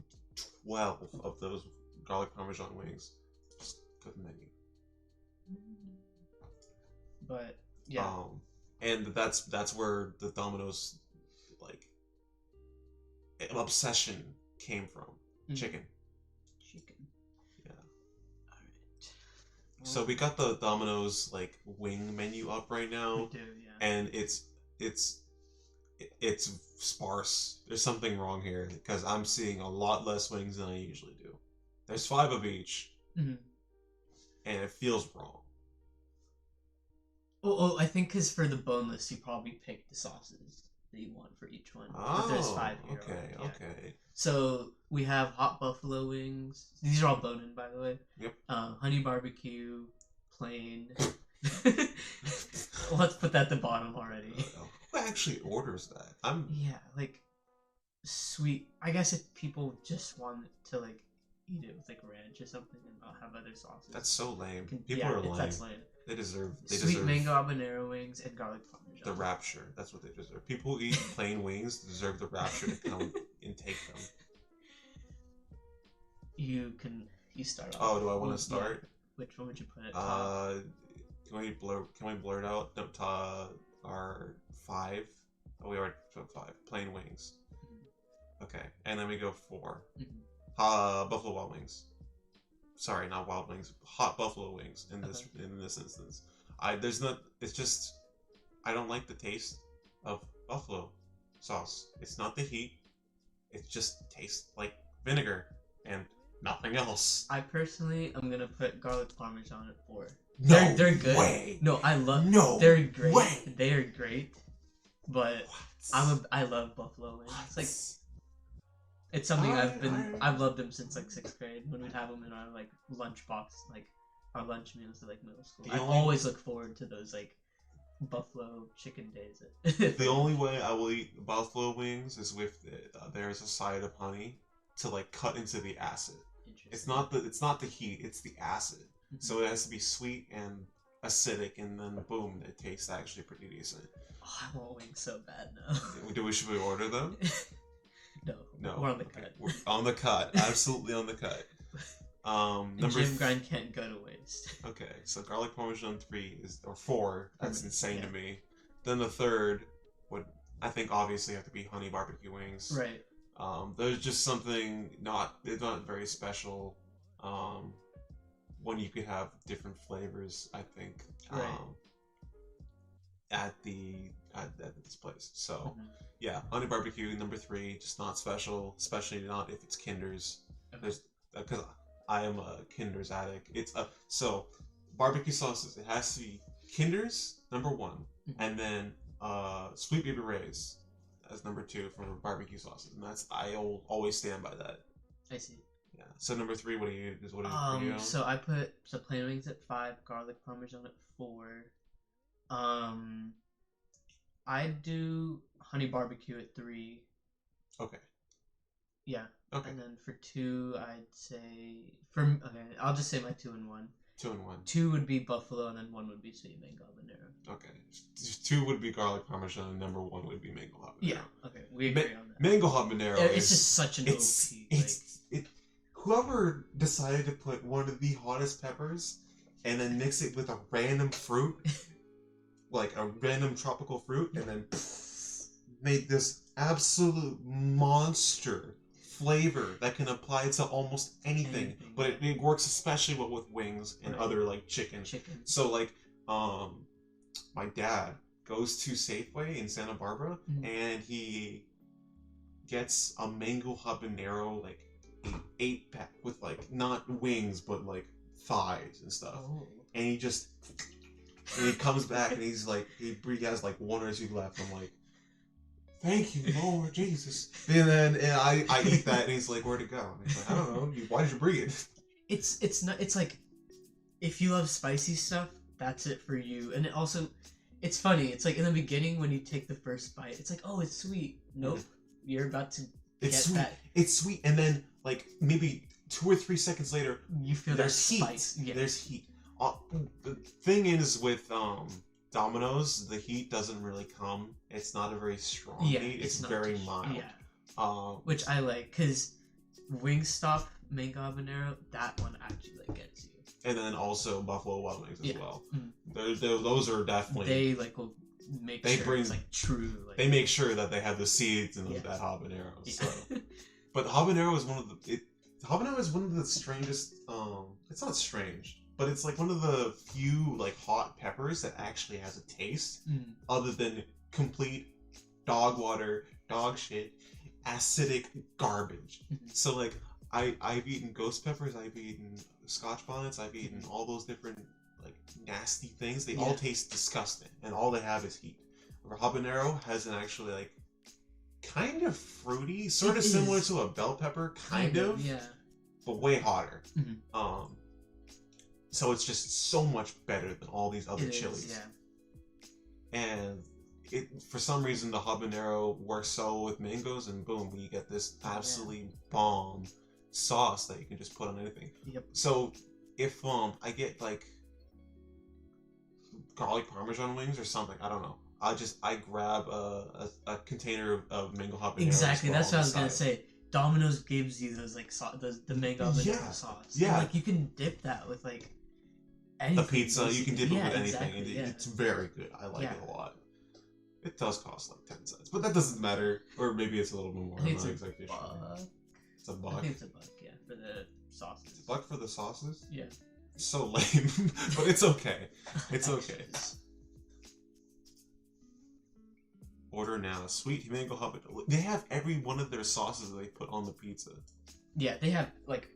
12 of those garlic parmesan wings. Just good menu. But yeah. And that's where the Domino's like obsession came from. Mm. Chicken. Yeah. Alright. So we got the Domino's like wing menu up right now. We do, yeah. And it's sparse. There's something wrong here because I'm seeing a lot less wings than I usually do. There's 5 of each. Mm-hmm. And it feels wrong. Oh, I think because for the boneless, you probably picked the sauces that you want for each one. Oh, there's 5 here. Okay, yeah. okay. So we have hot buffalo wings. These are all bone-in, by the way. Yep. Honey barbecue, plain. Let's put that at the bottom already. Who actually orders that? Yeah, like sweet. I guess if people just want to like eat it with like ranch or something and not have other sauces. That's so lame. People are lame. That's lame. They deserve sweet mango habanero wings and garlic parmesan. The rapture. That's what they deserve. People who eat plain wings deserve the rapture to come and take them. You start off. Oh, do I want to start? Yeah. Which one would you put at top? Can we blur it out? No, our 5. Oh, we already put 5 plain wings. Mm-hmm. Okay, and then we go 4. Mm-hmm. Buffalo Wild Wings. Sorry, not wild wings. Hot buffalo wings in this instance. It's just I don't like the taste of buffalo sauce. It's not the heat. It just tastes like vinegar and nothing else. I personally am gonna put garlic parmesan at 4. No, they're good. Way. No, I love. No, they're great. Way. They are great. But I love buffalo wings. It's like it's something I've loved them since like 6th grade when we'd have them in our like lunch box, like our lunch meals at like middle school. I always look forward to those like buffalo chicken days. The only way I will eat buffalo wings is with there's a side of honey to like cut into the acid. It's not the heat, it's the acid. Mm-hmm. So it has to be sweet and acidic, and then boom, it tastes actually pretty decent. Oh, I want wings so bad now. Should we order them? No. We're on the cut. We're on the cut. Absolutely on the cut. Gym grind can't go to waste. Okay, so garlic parmesan 3 or 4. That's insane to me. Then the third would, I think, obviously have to be honey barbecue wings. Right. There's just something it's not very special. When you could have different flavors, I think. Right. At this place. So. Mm-hmm. Yeah, honey barbecue number 3, just not special, especially not if it's Kinder's. There's because I am a Kinder's addict. It's so barbecue sauces. It has to be Kinder's number 1, and then Sweet Baby Ray's as number 2 for barbecue sauces, and I always stand by that. I see. Yeah. So number 3, what do you? For you? So I put plain wings at 5, garlic parmesan at 4. I'd do honey barbecue at 3. Okay. Yeah. Okay. And then for 2, I'd say I'll just say my 2 and 1. 2 and 1. 2 would be buffalo, and then 1 would be sweet mango habanero. Okay. 2 would be garlic parmesan, and number 1 would be mango habanero. Yeah. Okay, we agree on that. Mango habanero. It's just such an OP. Whoever decided to put one of the hottest peppers and then mix it with a random fruit, like a random tropical fruit, and then made this absolute monster flavor that can apply to almost anything. But it works especially well with wings and other like chicken. So like my dad goes to Safeway in Santa Barbara and he gets a mango habanero like 8-pack with like not wings but like thighs and stuff. And he comes back and he's like he has like 1 or 2 left. I'm like, thank you, Lord Jesus. And then I eat that and he's like, where'd it go? And he's like, I don't know. Why did you bring it? It's not. It's like if you love spicy stuff, that's it for you. And it also, it's funny. It's like in the beginning when you take the first bite, it's like, oh, it's sweet. Nope, you're about to get sweet. that. It's sweet, and then like maybe 2 or 3 seconds later, you feel there's that heat. spice. Yeah. There's heat. The thing is with Domino's, the heat doesn't really come. It's not a very strong heat. It's very mild. Yeah. Which I like, because Wingstop mango habanero, that one actually like gets you. And then also Buffalo Wild Wings as well. Those are definitely they like will make sure it's like true. Like, they make sure that they have the seeds in that habanero. So, but habanero is one of the strangest. It's not strange, but it's like one of the few like hot peppers that actually has a taste other than complete dog water, dog shit, acidic garbage. So like I've eaten ghost peppers, I've eaten Scotch bonnets, I've eaten all those different like nasty things. They all taste disgusting, and all they have is heat. Where habanero has an actually like kind of fruity, sort of similar to a bell pepper, kind of, but way hotter. So it's just so much better than all these other chilies. And for some reason the habanero works so with mangoes, and boom, you get this absolutely bomb sauce that you can just put on anything. So if I get like garlic parmesan wings or something, I don't know, I grab a container of mango habanero. Exactly, that's what I was gonna say. Domino's gives you those like the mango habanero sauce. And, like you can dip that with like anything. The pizza, you can dip it with anything. Exactly, It's very good. I like it a lot. It does cost like 10 cents, but that doesn't matter. Or maybe it's a little bit more. I'm not exactly sure. It's a buck. I think it's a buck, for the sauces. It's a buck for the sauces? Yeah. It's so lame, but it's okay. It's okay. Order now. Sweet mango habanero. They have every one of their sauces that they put on the pizza. Yeah, they have like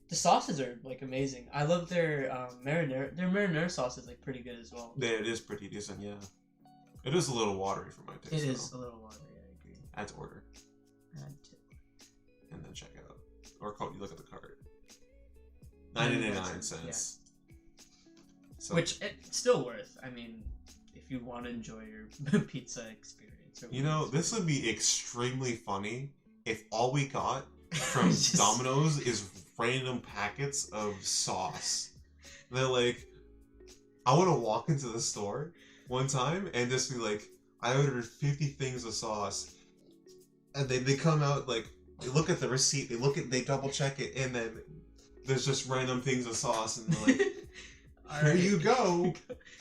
the sauces are like amazing. I love their marinara. Their marinara sauce is like pretty good as well. Yeah, it is pretty decent. Yeah, it is a little watery for my taste. It is a little watery. I agree. Add to order. Add to. And then check out, or you look at the card. 99 cents. Yeah. So, which it's still worth. I mean, if you want to enjoy your pizza experience. You know, this would be extremely funny if all we got from Domino's is random packets of sauce. And they're like, I want to walk into the store one time and just be like, I ordered 50 things of sauce. And they come out like, they look at the receipt, they double check it, and then there's just random things of sauce, and they're like, here you go.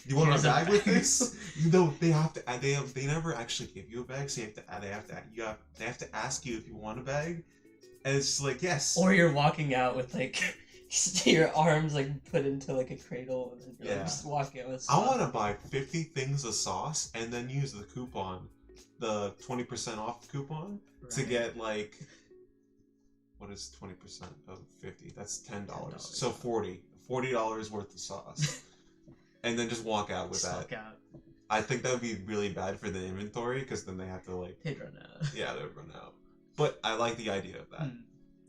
You want a bag with this? No, they have to. They never actually give you a bag, so they have to ask you if you want a bag, and it's just like yes. Or you're walking out with like your arms like put into like a cradle, and then you're just walking out with sauce. I want to buy 50 things of sauce and then use the coupon, the 20% off coupon, to get like. What is 20% of 50? That's $10. So $40 worth of sauce, and then just walk out with that. I think that would be really bad for the inventory because then they have to like. They'd run out. Yeah, they'd run out. But I like the idea of that.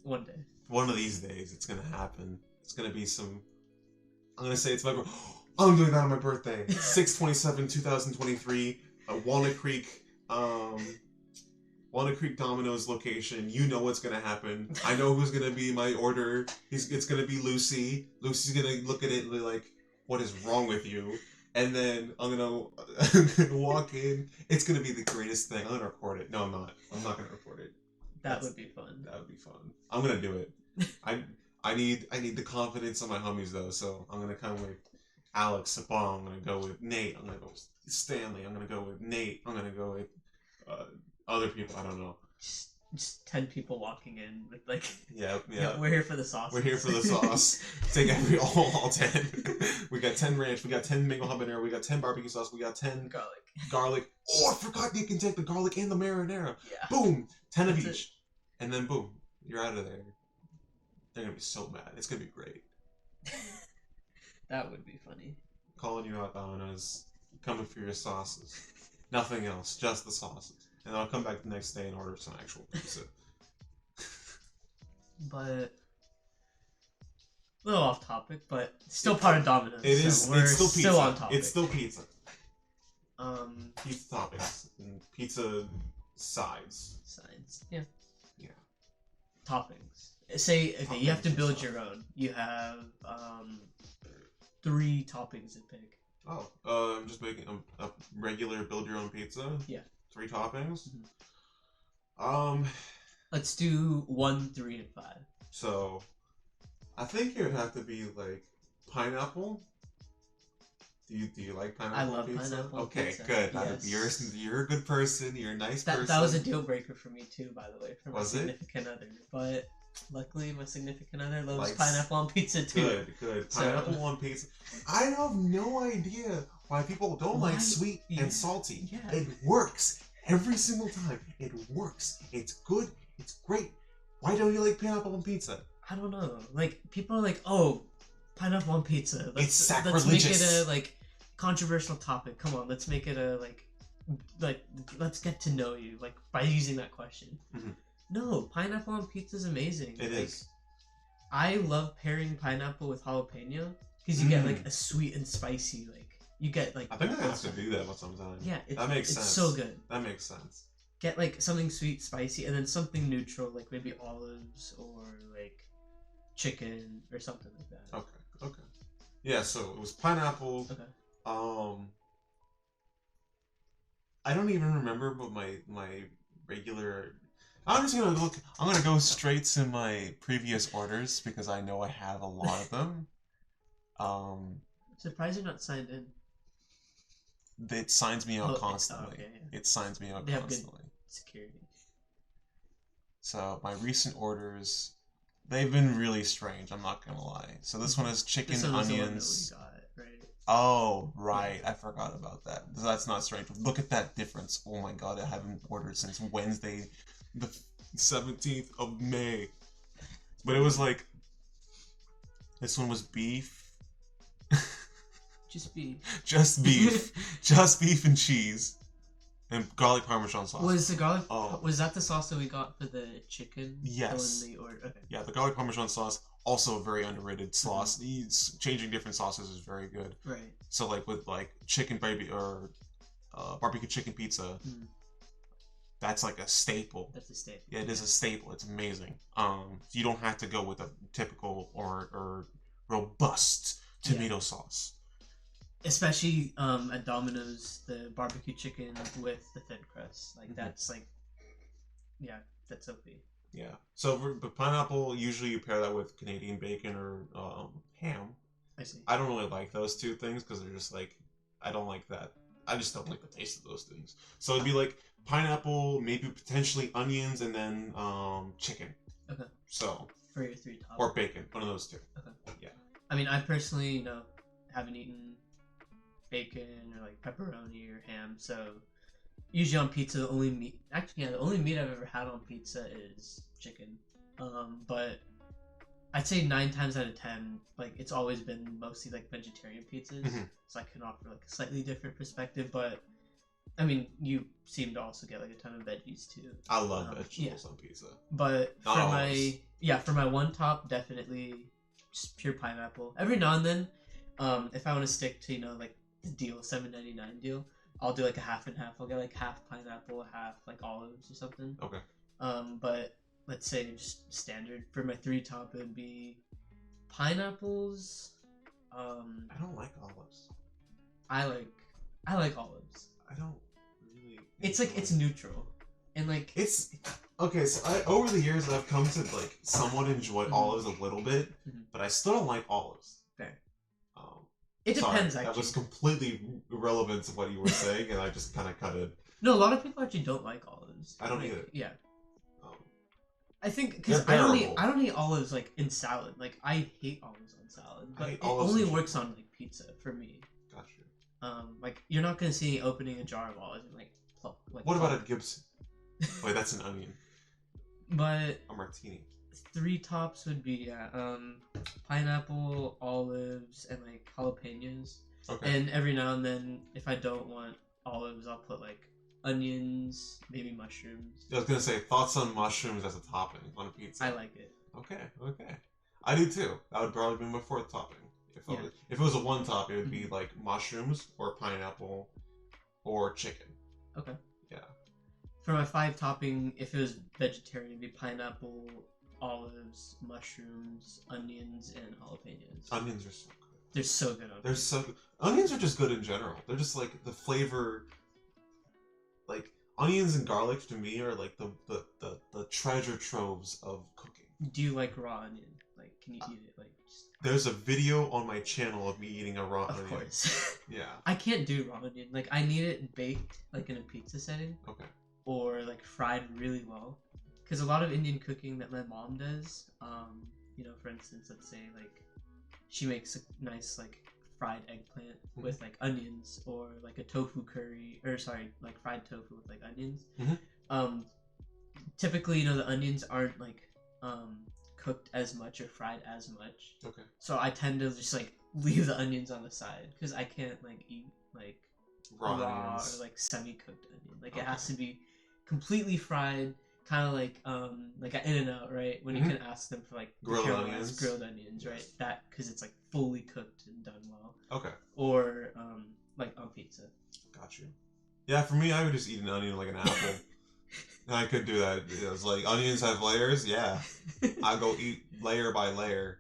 One day. One of these days, it's gonna happen. It's gonna be some. I'm gonna say it's my. I'm doing that on my birthday, 6/27/2023, Walnut Creek. Walnut Creek Domino's location. You know what's gonna happen. I know who's gonna be my order. It's gonna be Lucy. Lucy's gonna look at it and be like, "What is wrong with you?" And then I'm gonna walk in. It's gonna be the greatest thing. I'm gonna record it. No, I'm not. I'm not gonna record it. That would be fun. That would be fun. I'm gonna do it. I need the confidence of my homies though. So I'm gonna come with Alex, Subham. I'm gonna go with Nate. I'm gonna go with Stanley. I'm gonna go with Nate. I'm gonna go with other people. I don't know. Just 10 people walking in with like. Yeah. We're here for the sauce. We're here for the sauce. Take all 10. We got 10 ranch. We got 10 mango habanero. We got 10 barbecue sauce. We got 10 garlic. Oh, I forgot you can take the garlic and the marinara. Yeah. Boom, 10 of That's each, and then boom, you're out of there. They're gonna be so mad. It's gonna be great. That would be funny. Calling you out, Domino's, coming for your sauces. Nothing else, just the sauces. And I'll come back the next day and order some actual pizza. But a little off topic, but still part of Domino's. It is. So we're it's still pizza. Still on topic. It's still pizza. Pizza toppings and pizza sides. Yeah. Yeah. Toppings. Say okay, you have to Toppings build and your own. You have 3 toppings to pick. Oh, I'm just making a regular build your own pizza. Yeah. 3 toppings. Mm-hmm. Let's do 1, 3, and 5. So, I think it would have to be like pineapple. Do you like pineapple? I love pizza? pineapple Okay, pizza. good. Yes. You're a good person. You're a nice person. That was a deal breaker for me too, by the way, for my Was it? significant other. But luckily, my significant other loves Likes- pineapple on pizza too. Good. So- Pineapple on pizza. I have no idea why people don't Why? like sweet Yeah. and salty. Yeah. It works every single time. It works. It's good. It's great. Why don't you like pineapple on pizza? I don't know. Like people are like, "Oh, pineapple on pizza." It's Let's make sacrilegious. it a like controversial topic. Come on, let's make it a like let's get to know you like by using that question. Mhm. No, pineapple on pizza is amazing. It like, is. I love pairing pineapple with jalapeno because you get like a sweet and spicy you get like. I think I have to do that sometimes. Yeah, that makes it's sense. so good. That makes sense. Get like something sweet, spicy, and then something neutral, like maybe olives or like chicken or something like that. Okay. Yeah, so it was pineapple. Okay. I don't even remember what my regular. I'm just gonna look. I'm gonna go straight to my previous orders because I know I have a lot of them. Surprised you're not signed in. It signs me out Okay, constantly. okay, yeah. It signs me out They have good constantly. security. So my recent orders, they've been really strange. I'm not gonna lie. So this one is chicken, This one was onions. the one that we got, right? Oh, right. I forgot about that. That's not strange. Look at that difference. Oh my god, I haven't ordered since Wednesday, the 17th of May. But it was like, this one was beef. Just be. Just beef. Just beef and cheese. And garlic parmesan sauce. Was the garlic? Oh. Was that the sauce that we got for the chicken? Yes. The one we ordered? Okay. Yeah, the garlic parmesan sauce, also a very underrated sauce. Changing different sauces is very good. Right. So like with like chicken baby or barbecue chicken pizza, that's like a staple. That's a staple. Yeah, it is a staple. It's amazing. You don't have to go with a typical or robust tomato sauce. Especially at Domino's, the barbecue chicken with the thin crust. Like that's like, yeah, that's OP. Yeah. So for the pineapple, usually you pair that with Canadian bacon or ham. I see. I don't really like those two things because they're just like, I don't like that. I just don't like the taste of those things. So it'd be like pineapple, maybe potentially onions, and then chicken. Okay. So. For your 3 toppings. Or bacon. One of those two. Okay. Yeah. I mean, I personally, haven't eaten bacon or like pepperoni or ham, so usually on pizza the only meat I've ever had on pizza is chicken. But I'd say 9 times out of 10, like it's always been mostly like vegetarian pizzas, so I can offer like a slightly different perspective. But I mean, you seem to also get like a ton of veggies too. I love vegetables on pizza. But Not for always. for my one top, definitely just pure pineapple. Every now and then, if I want to stick to like the deal $7.99 deal, I'll do like a half and half. I'll get like half pineapple, half like olives or something. Okay. But let's say just standard for my three top, it would be pineapples. I don't like olives. I like olives. I don't really. It's like it's neutral, and like it's okay. So over the years I've come to like somewhat enjoy olives a little bit, but I still don't like olives. Fair. Um, It depends. Sorry, Actually, that was completely irrelevant to what you were saying, and I just kind of cut it. no, a lot of people actually don't like olives. I don't like, either. Yeah. Um, I think because They're I don't eat olives like in salad. Like I hate olives on salad, but it only works on like pizza for me. Gotcha. Like you're not gonna see me opening a jar of olives and like pluck. Like, what about a Gibson? Wait, that's an onion. But A martini. three tops would be pineapple, olives, and like jalapenos. Okay. And every now and then, if I don't want olives, I'll put like onions, maybe mushrooms. I was gonna say thoughts on mushrooms as a topping on a pizza. I like it. Okay. I do too. That would probably be my fourth topping. If it was a one top, it would be like mushrooms or pineapple or chicken. Okay. Yeah. For my five topping, if it was vegetarian, it'd be pineapple, olives, mushrooms, onions, and jalapenos. Onions are so good. They're so good on They're so good. Onions are just good in general. They're just like the flavor. Like onions and garlic to me are like the treasure troves of cooking. Do you like raw onion? Like, can you eat it? Like, just... There's a video on my channel of me eating a raw onion. Of course. Yeah. I can't do raw onion. Like, I need it baked, like in a pizza setting. Okay. Or like fried really well. Because a lot of Indian cooking that my mom does, you know, for instance, let's say like she makes a nice like fried eggplant with like onions, or like a tofu curry, or sorry, like fried tofu with like onions. Typically, you know, the onions aren't like cooked as much or fried as much. Okay. So I tend to just like leave the onions on the side because I can't like eat like raw or like semi-cooked onion. Like it has to be completely fried, kind of like an In-N-Out, right? When you can ask them for like grilled onions, right? That because it's like fully cooked and done well. Okay. Or like on pizza. Got you. Yeah, for me, I would just eat an onion like an apple. And I could do that. It's like onions have layers. Yeah, I go eat layer by layer.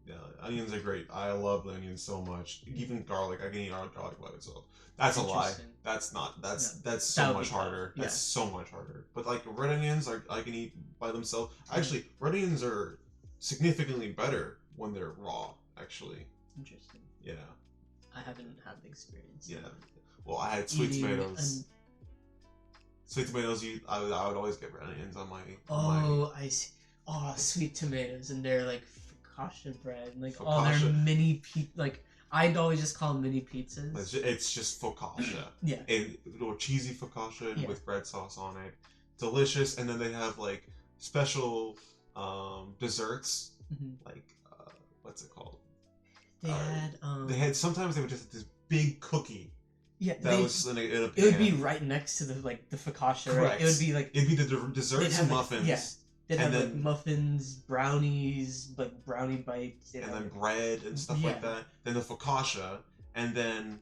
Yeah, onions are great. I love onions so much. Even garlic, I can eat garlic by itself. That's a lie. That's not. That's so much harder. That's so much harder. But like red onions, I can eat by themselves. Actually, red onions are significantly better when they're raw. Actually. Interesting. Yeah. I haven't had the experience. Yeah. Well, I had sweet tomatoes. Sweet tomatoes, I would always get red onions on my. I see. Oh, sweet tomatoes, and they're like focaccia bread, like focaccia. They're mini like I'd always just call them mini pizzas. It's just focaccia. Yeah. And or cheesy focaccia with bread sauce on it, delicious. And then they have like special desserts, like what's it called? They had sometimes they would just have this big cookie. Yeah, that was in a pan. It would be right next to the focaccia. Correct. Right? It would be like it'd be the desserts and muffins. Yeah, they'd have like muffins, brownies, like brownie bites, and then bread and stuff like that. Then the focaccia, and then,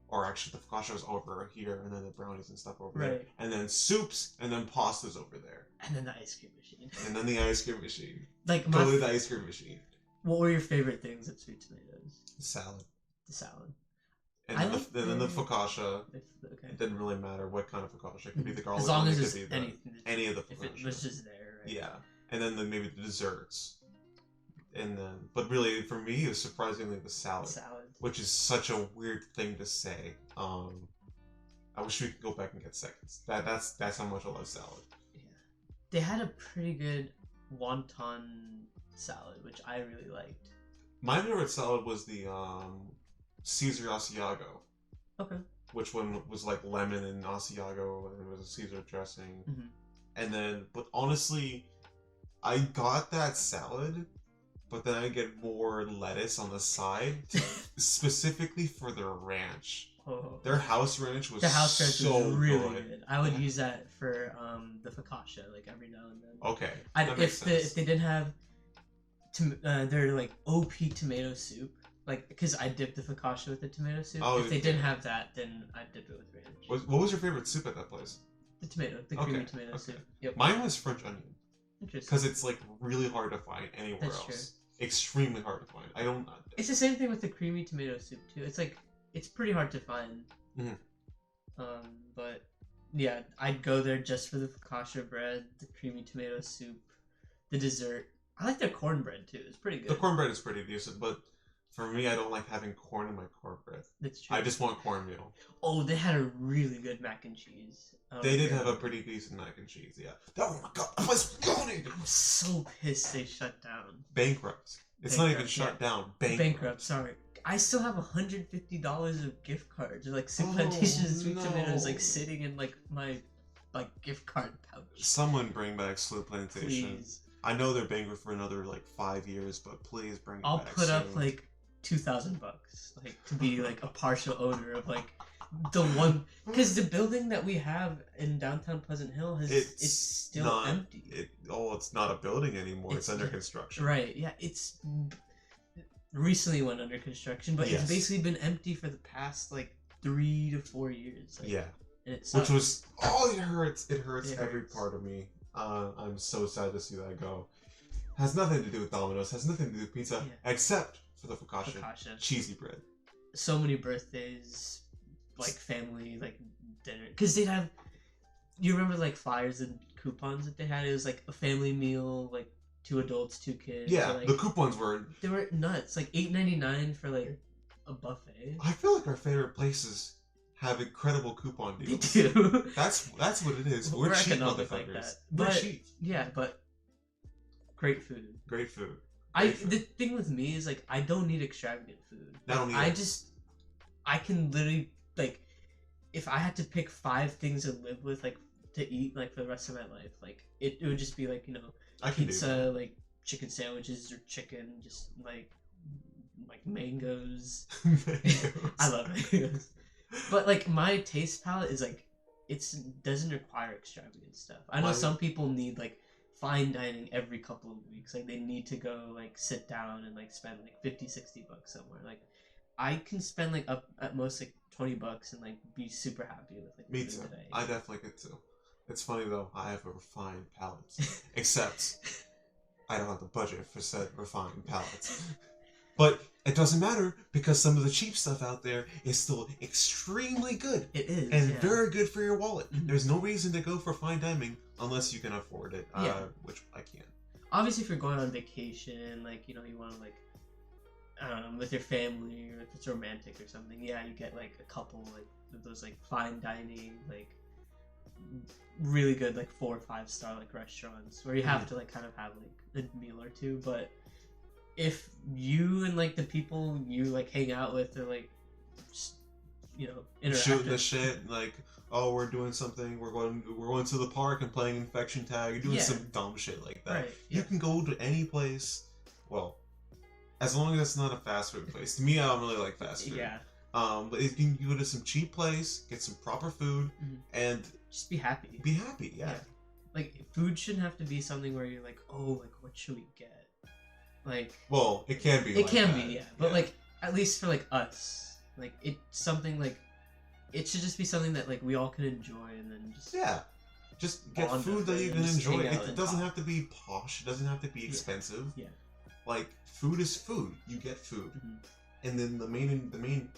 or actually the focaccia was over here, and then the brownies and stuff over there, and then soups, and then pastas over there, and then the ice cream machine. And then the ice cream machine. Like go to the ice cream machine. What were your favorite things at Sweet Tomatoes? The salad. The salad. And then the focaccia. It didn't really matter what kind of focaccia. It could be the garlic. As long as it's any of the focaccia. If it was just there, right? Yeah. And then maybe the desserts. And then, but really, for me, it was surprisingly the salad. Which is such a weird thing to say. I wish we could go back and get seconds. That's how much I love salad. Yeah. They had a pretty good wonton salad, which I really liked. My favorite salad was the Caesar Asiago. Okay. Which one was like lemon and Asiago, and it was a Caesar dressing. And then, but honestly, I got that salad, but then I get more lettuce on the side, specifically for their ranch. Oh. Their house ranch was was really good. I would use that for the focaccia, like every now and then. Okay. If they didn't have their like OP tomato soup, Like, because I dip the focaccia with the tomato soup. Oh, If they didn't have that, then I'd dip it with ranch. What was your favorite soup at that place? The creamy tomato soup. Yep. Mine was French onion. Interesting. Because it's like really hard to find anywhere That's else. True. Extremely hard to find. I don't. It's the same thing with the creamy tomato soup too. It's like it's pretty hard to find. But yeah, I'd go there just for the focaccia bread, the creamy tomato soup, the dessert. I like their cornbread too. It's pretty good. The cornbread is pretty decent, but for me, I don't like having corn in my cornbread. That's true. I just want cornmeal. Oh, they had a really good mac and cheese. They did have a pretty decent mac and cheese, yeah. Oh my god, I was going. I'm so pissed they shut down. Bankrupt. It's not even shut down. Bankrupt, sorry. I still have $150 of gift cards, or like Soup Plantation and Sweet Tomatoes, like sitting in like my gift card pouch. Someone bring back Soup Plantation. Please. I know they're bankrupt for another like 5 years, but please bring it I'll back put soon. up like $2,000, like to be like a partial owner of like the one, because the building that we have in downtown Pleasant Hill it's still empty. It's not a building anymore. It's under construction. Right? Yeah, it's recently went under construction, but it's basically been empty for the past like 3 to 4 years. Like, yeah, and it sucks. which was it hurts. It hurts every part of me. I'm so sad to see that go. Has nothing to do with Domino's. Has nothing to do with pizza, except for the focaccia. Cheesy bread. So many birthdays, like family, like dinner, because they'd have. You remember like flyers and coupons that they had? It was like a family meal, like 2 adults, 2 kids. Yeah, like, the coupons were. They were nuts. Like $8.99 for like a buffet. I feel like our favorite places have incredible coupon deals. They do. That's what it is. We're cheap motherfuckers. Like that. We're cheap. Yeah, but great food. Great food. The thing with me is like I don't need extravagant food. I can literally like if I had to pick 5 things to live with, like to eat like for the rest of my life, like it would just be like, you know, pizza, like chicken sandwiches or chicken, just like mangoes. I love mangoes. But like my taste palette is like doesn't require extravagant stuff. I know some people need like fine dining every couple of weeks. Like they need to go like sit down and like spend like $50-$60 somewhere. Like I can spend like up at most like $20 and like be super happy with like me too. I definitely could too. It's funny though, I have a refined palate. Except I don't have the budget for said refined palates. But it doesn't matter because some of the cheap stuff out there is still extremely good. It is. And very good for your wallet. Mm-hmm. There's no reason to go for fine dining unless you can afford it, which I can't. Obviously, if you're going on vacation, like, you know, you want to, like, I don't know, with your family or if it's romantic or something, you get, like, a couple, like, of those, like, fine dining, like, really good, like, 4 or 5 star, like, restaurants where you have to, like, kind of have, like, a meal or two, but if you and like the people you like hang out with are like just, you know, shooting the shit, like, oh, we're doing something, we're going to the park and playing infection tag, you're doing some dumb shit like that. Right, you can go to any place, well, as long as it's not a fast food place. To me, I don't really like fast food. Yeah. But if you can go to some cheap place, get some proper food, and just be happy. Be happy, yeah. Like food shouldn't have to be something where you're like, oh, like what should we get? Like, well, it can be. It can be, yeah. But like, at least for like us, like it's something like it should just be something that like we all can enjoy, and then just get food that you can enjoy. It doesn't have to be posh. It doesn't have to be expensive. Yeah. Like food is food. You get food, and then the main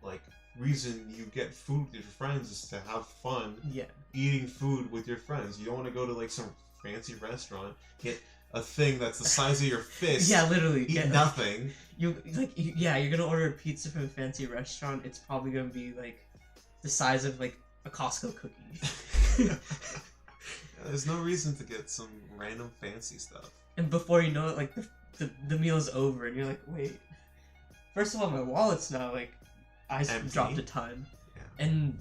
like reason you get food with your friends is to have fun. Yeah. Eating food with your friends. You don't want to go to like some fancy restaurant, get a thing that's the size of your fist. Yeah, literally. Eat nothing. You're gonna order a pizza from a fancy restaurant. It's probably gonna be like the size of like a Costco cookie. There's no reason to get some random fancy stuff. And before you know it, like the meal's over, and you're like, wait. First of all, my wallet's now like I dropped a ton, and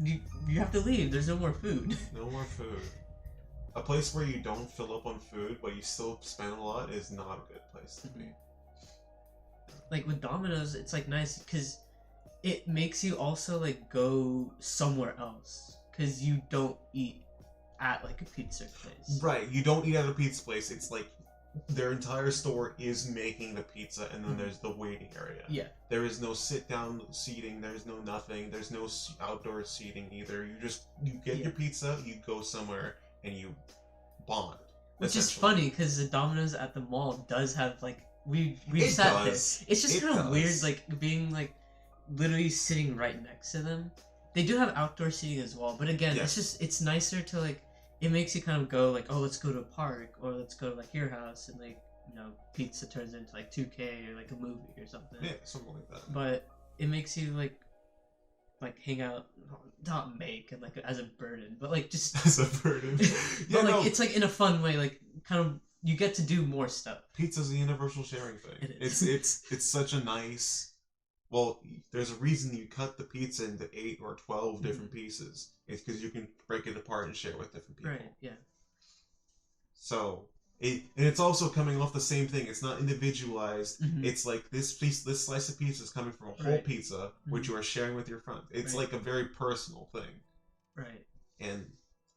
you have to leave. There's no more food. No more food. A place where you don't fill up on food, but you still spend a lot is not a good place to be. Like with Domino's, it's like nice because it makes you also like go somewhere else because you don't eat at like a pizza place. Right, you don't eat at a pizza place. It's like their entire store is making the pizza, and then there's the waiting area. Yeah. There is no sit-down seating. There's no nothing. There's no outdoor seating either. You get your pizza, you go somewhere, and you bond. Which is funny because the Domino's at the mall does have like we It sat does. there. It's just It kind of does. weird, like being like literally sitting right next to them. They do have outdoor seating as well, but again, it's nicer to like. It makes you kind of go like, oh, let's go to a park or let's go to like your house, and like pizza turns into like 2K or like a movie or something. Yeah, something like that. But it makes you like hang out, not make and like as a burden, but like just as a burden. But like it's like in a fun way, like kind of you get to do more stuff. Pizza's a universal sharing thing. It is. It's such a nice. Well, there's a reason you cut the pizza into 8 or 12 different pieces. It's because you can break it apart and share with different people. Right. Yeah. So and it's also coming off the same thing. It's not individualized. Mm-hmm. It's like this slice of pizza is coming from a whole pizza, which you are sharing with your friends. It's like a very personal thing. Right. And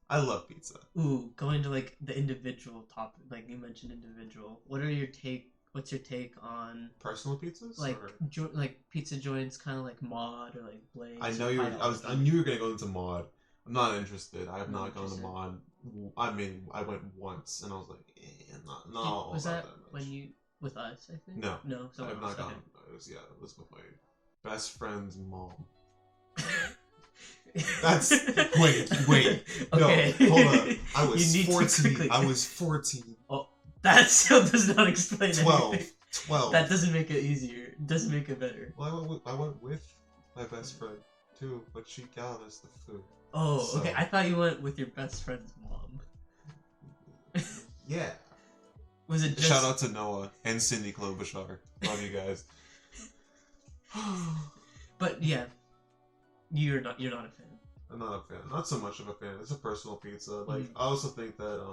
I love pizza. Ooh, going to like the individual topic, like you mentioned individual. What's your take on personal pizzas? Like like pizza joints, kind of like Mod or like Blaze. I know I knew you were gonna go into Mod. I'm not interested. I have not gone to Mod. I mean, I went once and I was like, not was that much. when you with us? I think no. So I have not gone. It was with my best friend's mom. That's wait. Okay. No, hold up. I was 14. I was 14. Oh, that still does not explain 12. anything. 12. That doesn't make it easier. It doesn't make it better. Well, I went with my best friend too, but she got us the food. Oh, so. Okay. I thought you went with your best friend's mom. Yeah. Was it just... Shout out to Noah and Cindy Klobuchar. Love you guys. But yeah, you're not a fan. I'm not a fan. Not so much of a fan. It's a personal pizza. Like I also think that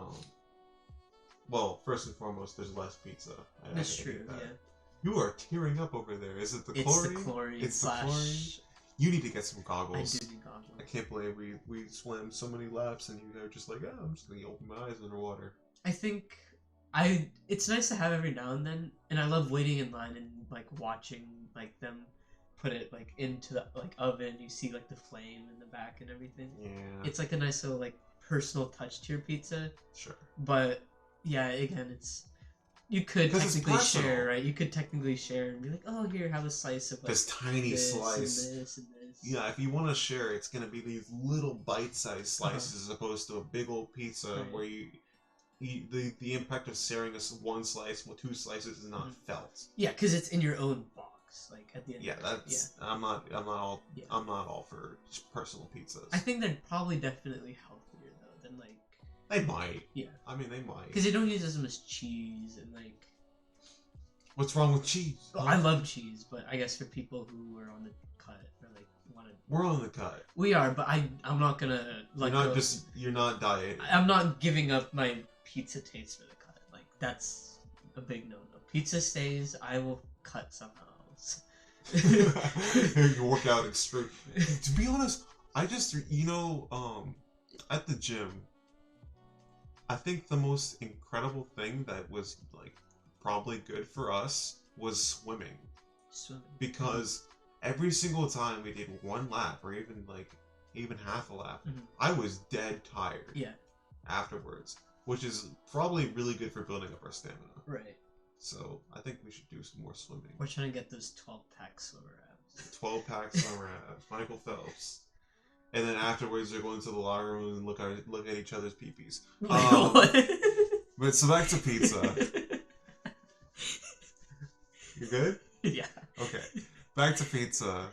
well, first and foremost, there's less pizza. That's true. Yeah. You are tearing up over there. Is it the chlorine? It's the chlorine. It's the chlorine. You need to get some goggles. I do need goggles. I can't believe we swam so many laps and you were just like, I'm just gonna open my eyes underwater. I think it's nice to have every now and then, and I love waiting in line and like watching like them put it like into the like oven. You see like the flame in the back and everything. Yeah. It's like a nice little like personal touch to your pizza. Sure. But yeah, again, you could technically share, right? You could technically share and be like, oh, here, have a slice of like, this tiny slice. And this and this. Yeah, if you want to share, it's gonna be these little bite-sized slices as opposed to a big old pizza where you eat the impact of sharing one slice with 2 slices is not felt. Yeah, because it's in your own box, like at the end. Yeah, that's I'm not all for personal pizzas. I think they're probably definitely healthier though than like. They might. Yeah. I mean, they might. Because they don't use as much cheese and like. What's wrong with cheese? Well, I love cheese, but I guess for people who are on the cut or like want to. We're on the cut. We are, but I'm not gonna like. You're not dieting. I'm not giving up my pizza taste for the cut. Like that's a big no-no. Pizza stays. I will cut somehow else. You work out extreme. To be honest, I just at the gym. I think the most incredible thing that was like probably good for us was swimming. Because every single time we did one lap or even half a lap, I was dead tired. Yeah. Afterwards, which is probably really good for building up our stamina. Right. So I think we should do some more swimming. We're trying to get those 12-pack swimmer abs. 12-pack swimmer abs. Michael Phelps. And then afterwards, they're going to the locker room and look at each other's peepees. But so back to pizza. You good? Yeah. Okay. Back to pizza.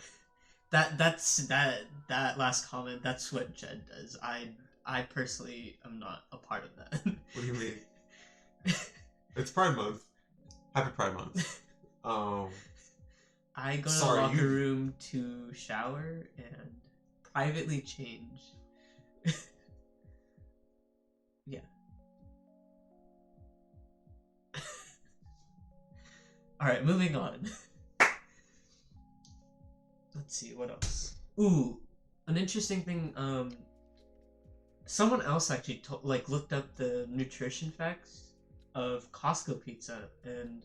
That last comment. That's what Jed does. I personally am not a part of that. What do you mean? It's Pride Month. Happy Pride Month. I go to the locker room to shower and privately change. Yeah. Alright, moving on. Let's see, what else? Ooh, an interesting thing, someone else actually looked up the nutrition facts of Costco pizza, and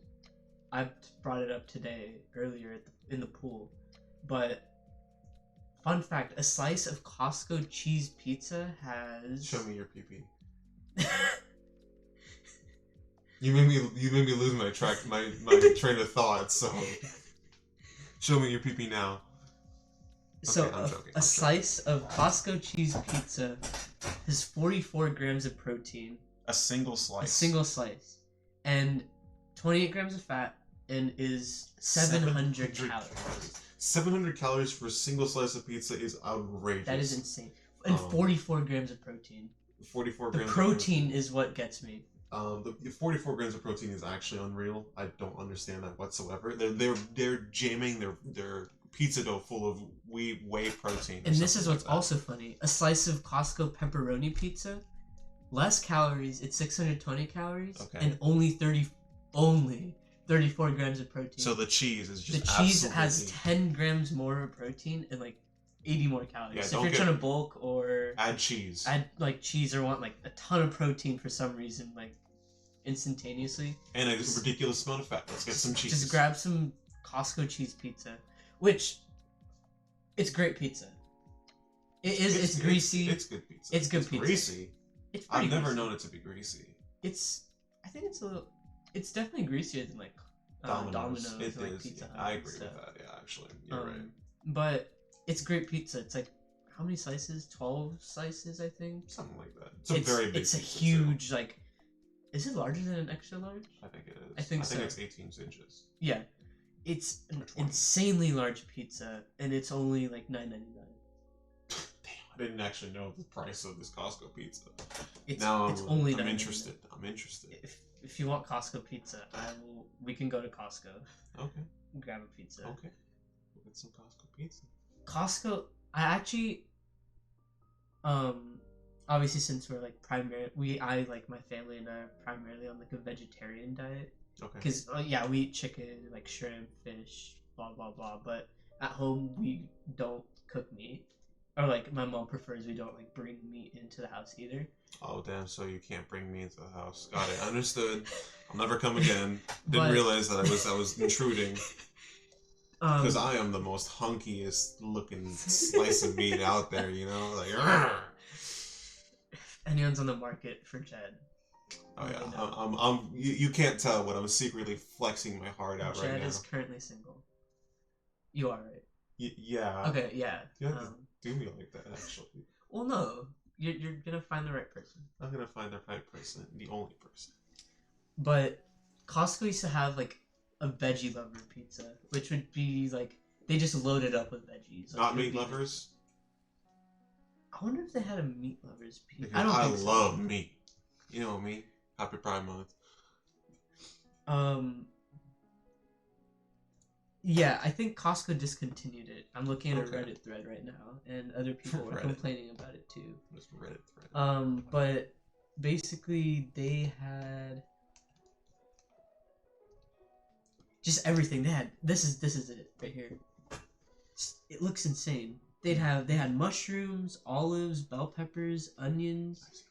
I've brought it up today earlier in the pool. But fun fact: a slice of Costco cheese pizza has. Show me your PP. You made me lose my train of thought. So show me your PP now. So Okay, I'm joking. A slice of Costco cheese pizza has 44 grams of protein. A single slice. A single slice, and 28 grams of fat, and is 700 calories. 700 calories for a single slice of pizza is outrageous. That is insane. And 44 grams of protein. 44 grams. The grams protein is what gets me. The 44 grams of protein is actually unreal. I don't understand that whatsoever. They're jamming their pizza dough full of whey protein. And this is what's also funny: a slice of Costco pepperoni pizza, less calories. It's 620 calories, and only 34 grams of protein. So the cheese is just the cheese has 10 grams more of protein and like 80 more calories. Yeah, so if you're trying to bulk or add cheese, like cheese, or want like a ton of protein for some reason, like instantaneously, and a ridiculous amount of fat. Let's get some cheese. Just grab some Costco cheese pizza, which it's great pizza. It's greasy. It's good pizza. It's good pizza. Greasy. I've never known it to be greasy. I think it's a little. It's definitely greasier than like Domino's. It or, like, is. Pizza Hut I agree with that. Yeah, actually, you're right. But it's great pizza. It's like how many slices? 12 slices, I think. Something like that. It's a very big. It's a pizza huge too. like. Is it larger than an extra large? I think it is. I think so. It's 18 inches. Yeah, it's an insanely large pizza, and it's only like $9.99. Damn, I didn't actually know the price of this Costco pizza. I'm interested. I'm interested. If you want Costco pizza, we can go to Costco. Okay. Grab a pizza. Okay. We'll get some Costco pizza. Costco, I actually, obviously since we're like I like my family and I are primarily on like a vegetarian diet. Okay. Because we eat chicken, like shrimp, fish, blah blah blah. But at home we don't cook meat, or like my mom prefers we don't like bring meat into the house either. Oh damn! So you can't bring me into the house. Got it. Understood. I'll never come again. Didn't realize that I was intruding. Because I am the most hunkiest looking slice of meat out there. You know, like. Argh! If anyone's on the market for Jed. Oh yeah, you can't tell, but I'm secretly flexing my heart out right now. Jed is currently single. You are, right? Yeah. Okay, yeah. You have to do me like that, actually. Well, no. You're gonna find the right person. I'm gonna find the right person, the only person. But Costco used to have like a veggie lover pizza, which would be like they just load it up with veggies. Not meat lovers. I wonder if they had a meat lovers pizza. Because I love meat. You know me. Happy Pride Month. Yeah, I think Costco discontinued it. I'm looking at a Reddit thread right now, and other people were complaining about it too. Just Reddit thread. But basically they had just everything. They had this is it right here. It looks insane. They had mushrooms, olives, bell peppers, onions.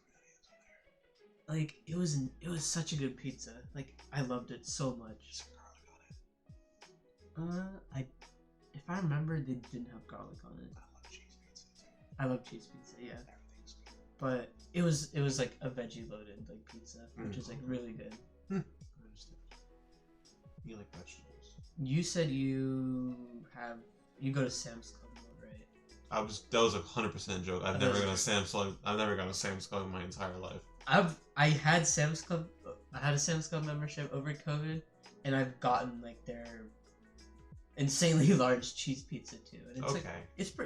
Like it was such a good pizza. Like I loved it so much. If I remember, they didn't have garlic on it. I love cheese pizza. Yeah. But it was like a veggie loaded like pizza, which is like really good. I understand. You like vegetables. You said you go to Sam's Club, right? That was a 100% joke. I've never gone to Sam's Club. I've never gone to Sam's Club in my entire life. I had Sam's Club. I had a Sam's Club membership over COVID, and I've gotten like their insanely large cheese pizza too. And it's like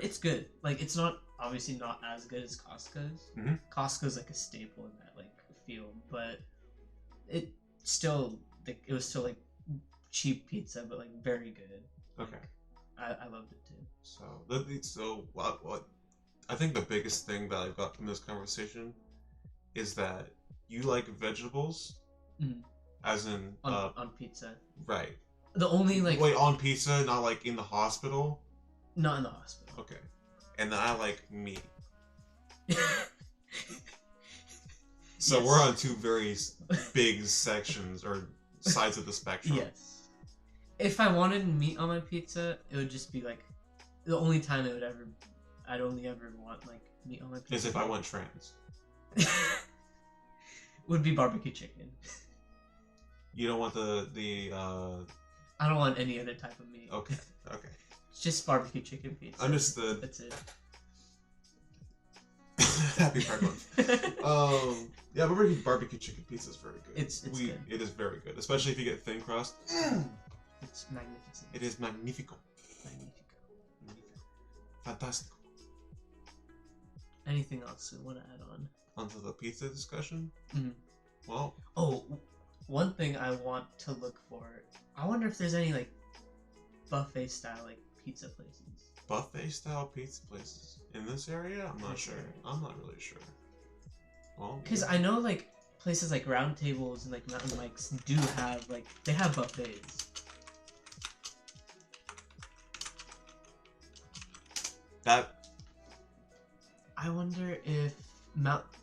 it's good. Like it's not obviously not as good as Costco's. Mm-hmm. Costco's like a staple in that like field, but it was still like cheap pizza, but like very good. Okay. Like, I loved it too. So what I think the biggest thing that I've got from this conversation is that you like vegetables, as in on pizza. Right. The only like wait, on pizza, not like in the hospital. Not in the hospital. Okay. And then I like meat. So Yes. we're on two very big sections or sides of the spectrum. Yes. If I wanted meat on my pizza, it would just be like the only time I'd only ever want like meat on my pizza. Is if I went trans. Would be barbecue chicken. You don't want the I don't want any other type of meat. Okay. It's just barbecue chicken pizza. Understood. That's it. Happy Pride Month. Yeah, barbecue chicken pizza is very good. It's good. It is very good, especially if you get thin crust. It's magnificent. It is magnifico. Fantastic. Anything else we want to add on? Onto the pizza discussion. Mm-hmm. Well. Oh, one thing I want to look for. I wonder if there's any like buffet style like pizza places. Buffet style pizza places in this area? I'm not sure. I'm not really sure. Well, because I know like places like Round Tables and like Mountain Mike's do have like they have buffets. That I wonder if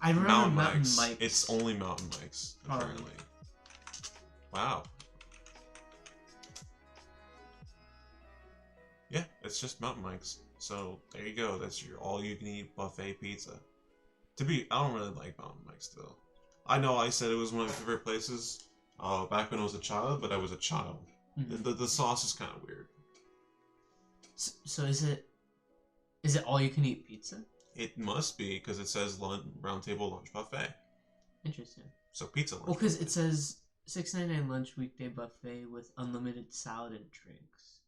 I remember Mountain Mike's. It's only Mountain Mike's apparently. Wow. Yeah, it's just Mountain Mike's. So there you go. That's your all-you-can-eat buffet pizza. I don't really like Mountain Mike's though. I know I said it was one of my favorite places back when I was a child, but I was a child. Mm-hmm. The sauce is kind of weird. So is it all-you-can-eat pizza? It must be because it says Round Table Lunch Buffet. Interesting. So pizza lunch. Well, because it says $6.99 lunch weekday buffet with unlimited salad and drinks.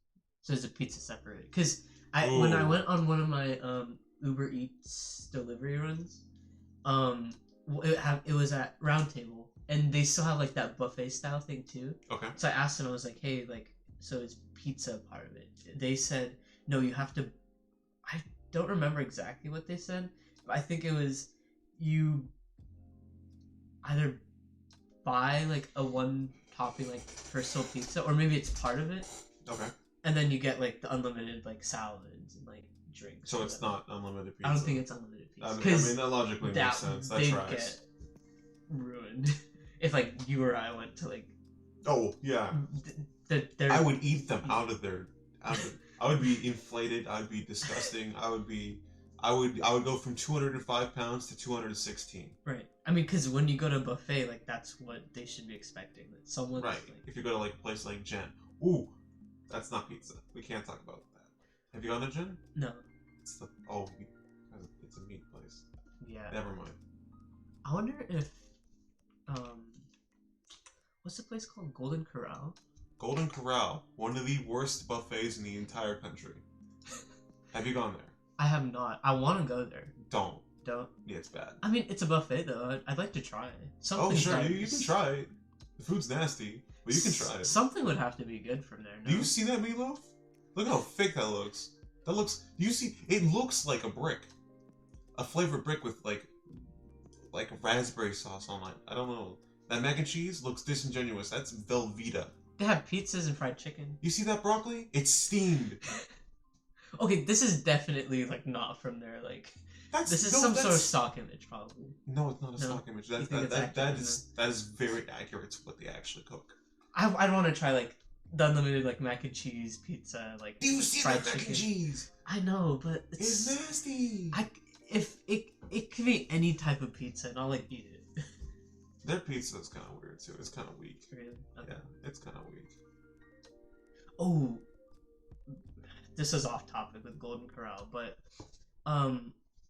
So is the pizza separated? Because when I went on one of my Uber Eats delivery runs, it was at Round Table, and they still have like that buffet style thing too. Okay. So I asked them, I was like, hey, like, so is pizza part of it? They said, no, you have to. I don't remember exactly what they said, but I think it was you either buy like a one topping like personal pizza, or maybe it's part of it. Okay. And then you get like the unlimited like salads and like drinks. So it's not unlimited pizza. I don't think it's unlimited pizza. I mean that logically makes sense. That tracks. Get ruined if like you or I went to like. Oh yeah. I would eat them out of their. I would be inflated. I'd be disgusting. I would go from 205 pounds to 216. Right. I mean, because when you go to a buffet, like that's what they should be expecting. That someone. Right. Like, if you go to like a place like Jen, ooh, that's not pizza. We can't talk about that. Have you gone to Jen? No. It's it's a meat place. Yeah. Never mind. I wonder if what's the place called? Golden Corral? Golden Corral, one of the worst buffets in the entire country. Have you gone there? I have not. I want to go there. Don't. Yeah, it's bad. I mean, it's a buffet though. I'd like to try it. Oh sure, you can try it. The food's nasty, but you can try it. Something would have to be good from there. No? Do you see that meatloaf? Look how thick that looks. Do you see? It looks like a brick, a flavored brick with like raspberry sauce on it. I don't know. That mac and cheese looks disingenuous. That's Velveeta. They have pizzas and fried chicken. You see that broccoli? It's steamed. Okay, this is definitely like not from there. Like this is some sort of stock image, probably. No, it's not a stock image. That is very accurate to what they actually cook. I'd want to try like the unlimited like mac and cheese pizza. Like do you see that mac and cheese? I know, but it's nasty. If it could be any type of pizza, and I'll like eat it. Their pizza is kind of weird too. It's kind of weak. Really? Okay. Yeah, it's kind of weak. Oh, this is off topic with Golden Corral, but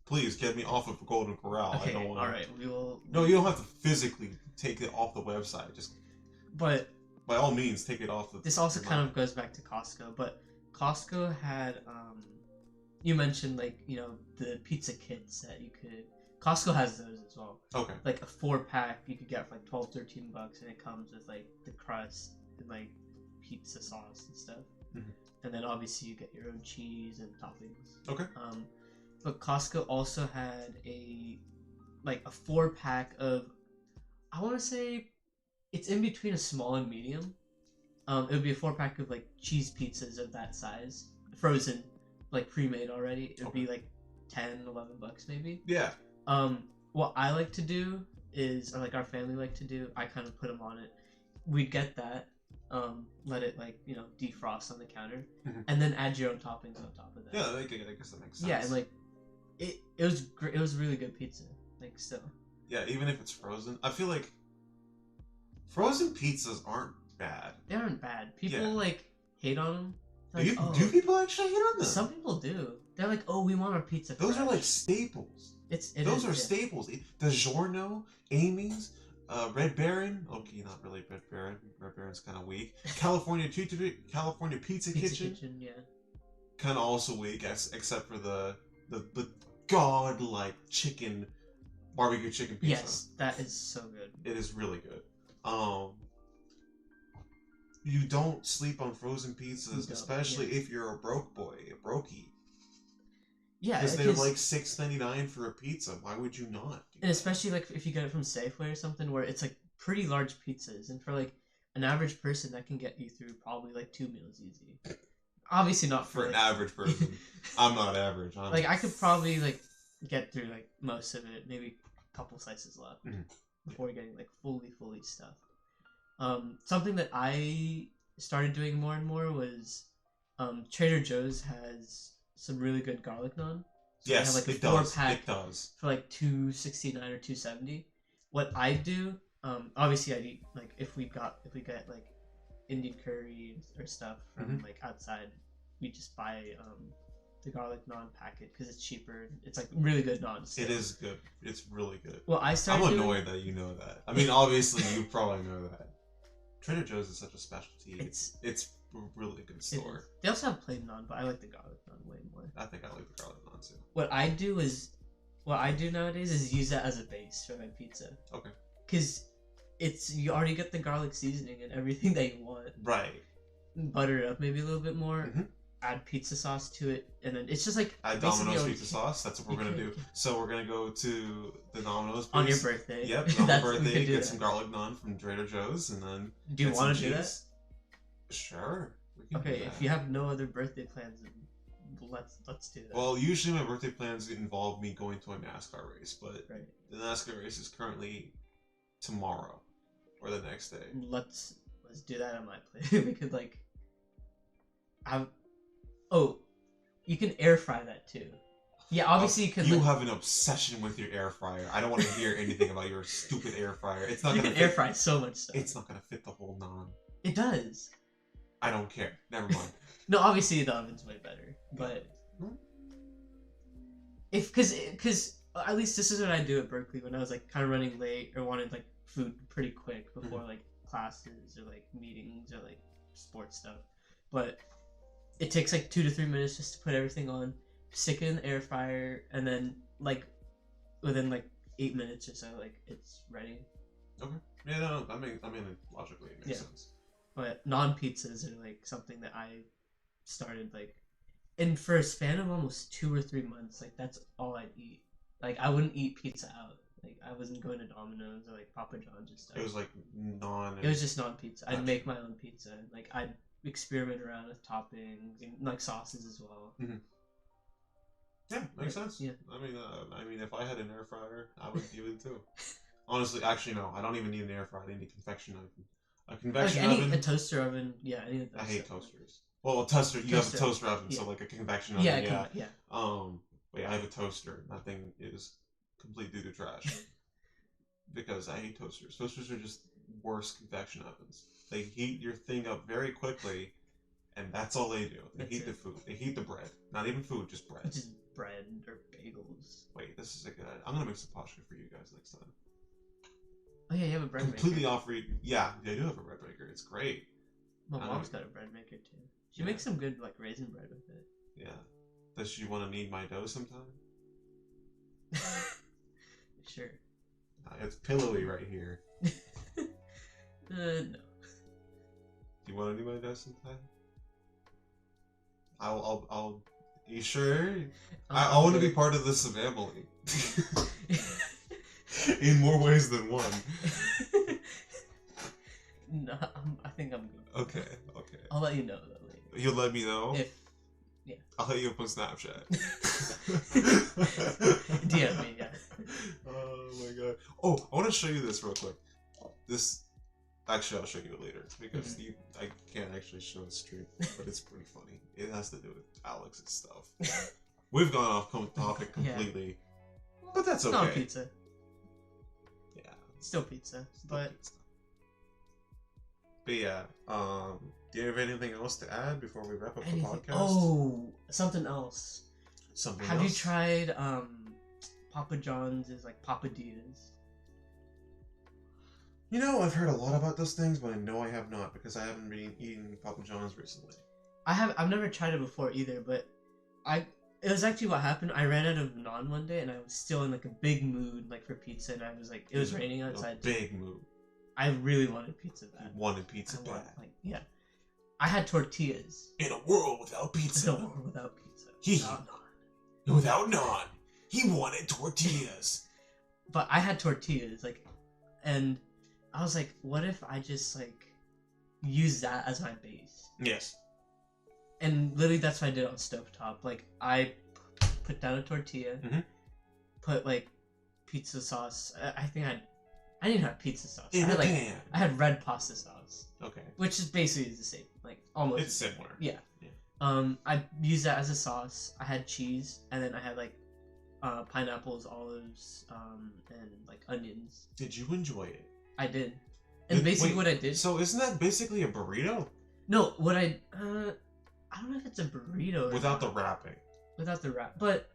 please get me off of Golden Corral. Okay, I don't want. All right, we will. No, you don't have to physically take it off the website. Just. But. By all means, take it off the. This also kind of goes back to Costco, but Costco had you mentioned like the pizza kits that you could. Costco has those as well. Okay. Like a 4-pack you could get for like $12-13, and it comes with like the crust and like pizza sauce and stuff. Mm-hmm. And then obviously you get your own cheese and toppings. Okay. But Costco also had a 4-pack of, I want to say, it's in between a small and medium. It would be a 4-pack of like cheese pizzas of that size, frozen, like pre-made already. It would be like $10-11 maybe. Yeah. What I like to do is, or like our family like to do, I kind of put them on it. We'd get that, let it like defrost on the counter, and then add your own toppings on top of that. Yeah, I guess that makes sense. Yeah, and like it was great. It was really good pizza. Like still. Yeah, even if it's frozen, I feel like frozen pizzas aren't bad. They aren't bad. People like hate on them. Like, do people actually hate on them? Some people do. They're like, oh, we want our pizza fresh. Those are like staples. Those are staples. DiGiorno, Amy's, Red Baron. Okay, not really Red Baron. Red Baron's kind of weak. California Pizza Kitchen. Yeah. Kind of also weak, except for the god-like barbecue chicken pizza. Yes, that is so good. It is really good. You don't sleep on frozen pizzas, especially if you're a broke boy, a brokey. Yeah, because they're like $6.99 for a pizza. Why would you not? And especially like if you get it from Safeway or something, where it's like pretty large pizzas, and for like an average person, that can get you through probably like 2 meals easy. Obviously not for an average person. I'm not average. I could probably like get through like most of it, maybe a couple slices left before getting like fully stuffed. Something that I started doing more and more was Trader Joe's has some really good garlic naan. So yes, have like a it 4-pack It does. For like $2.69 or $2.70. What I do, obviously I'd eat like if we get like Indian curry or stuff from like outside, we just buy the garlic naan packet because it's cheaper. It's like really good naan. It is good. It's really good. Well, I'm annoyed that you know that. I mean, obviously you probably know that. Trader Joe's is such a specialty. It's a really good store. They also have plain naan, but I like the garlic naan way more. I think I like the garlic naan too. What I do nowadays is use that as a base for my pizza. Okay. Because you already get the garlic seasoning and everything that you want. Right. Butter it up maybe a little bit more. Add pizza sauce to it, and then it's just like add Domino's pizza sauce. That's what we're gonna do. So we're gonna go to the Domino's on your birthday. Yep, on your birthday. Get some garlic naan from Trader Joe's, and then. Do you want to do that? Sure. Okay, if you have no other birthday plans, let's do that. Well, usually my birthday plans involve me going to a NASCAR race, but the NASCAR race is currently tomorrow or the next day. Let's do that on my plate. We could like have. Oh, you can air fry that too. Yeah, obviously you can. You have an obsession with your air fryer. I don't want to hear anything about your stupid air fryer. It's not. You can air fry so much stuff. It's not gonna fit the whole naan. It does. I don't care. Never mind. No, obviously the oven's way better, but because at least this is what I do at Berkeley when I was like kind of running late or wanted like food pretty quick before like classes or like meetings or like sports stuff, but. It takes like 2 to 3 minutes just to put everything on, stick it in the air fryer, and then like within like 8 minutes or so, like it's ready. Okay. Yeah, no, I mean, logically it makes sense. But non-pizzas are like something that I started like, and for a span of almost 2 or 3 months, like that's all I'd eat. Like I wouldn't eat pizza out. Like I wasn't going to Domino's or like Papa John's and stuff. It was like It was just non-pizza. I'd make my own pizza. Like I'd experiment around with toppings and like sauces as well. Yeah, makes sense. Yeah. I mean, if I had an air fryer, I would do it too. Honestly, actually, no. I don't even need an air fryer. I need a convection oven. A convection oven. A toaster oven. Yeah, any of those. I hate toasters. Well, a toaster. You have a toaster oven, so like a convection oven. Yeah. But yeah, I have a toaster. That thing is complete doo-doo trash. Because I hate toasters. Toasters are just worse convection ovens. They heat your thing up very quickly, and that's all they do. They heat the food. They heat the bread. Not even food, just bread. Just bread or bagels. Wait, this is a good idea. I'm gonna make some pasta for you guys next time. Oh yeah, you have a bread Completely maker. Off-read. Yeah, they do have a bread maker. It's great. My mom's got a bread maker too. She makes some good like raisin bread with it. Yeah. Does she want to knead my dough sometime? Sure. It's pillowy right here. No. Do you want to knead my dough sometime? I'll. You sure? I want to be part of the Suhbamily. In more ways than one. No, I think I'm good. Okay. I'll let you know though later. You'll let me know? Yeah. I'll hit you up on Snapchat. DM me, yeah. Oh my god. Oh, I want to show you this real quick. This, actually, I'll show you it later because I can't actually show it straight, but it's pretty funny. It has to do with Alex's stuff. We've gone off topic completely, but that's okay. Not pizza. Yeah, Still pizza, but pizza. But yeah, do you have anything else to add before we wrap up the podcast? Oh, something else. Something Have else? you tried Papa John's is like Papadias? You know, I've heard a lot about those things, but I know I have not because I haven't been eating Papa John's recently. I've never tried it before either, but it was actually what happened. I ran out of naan one day, and I was still in like a big mood like for pizza, and I was like, it was raining outside. A big mood. I really wanted pizza bad. You wanted pizza bad. Yeah. I had tortillas. In a world without pizza. In a world without pizza. Without naan. Without naan. He wanted tortillas. But I had tortillas, like, and I was like, what if I just like use that as my base? Yes. And literally that's what I did on stovetop. Like, I put down a tortilla, put like pizza sauce. I think I didn't have pizza sauce. In a pan. I had red pasta sauce. Okay. Which is basically the same, like almost. It's similar. Yeah. I used that as a sauce. I had cheese, and then I had like pineapples, olives, and like onions. Did you enjoy it? I did. And basically what I did. So isn't that basically a burrito? No, what I don't know if it's a burrito. Without the wrapping. Without the wrap, but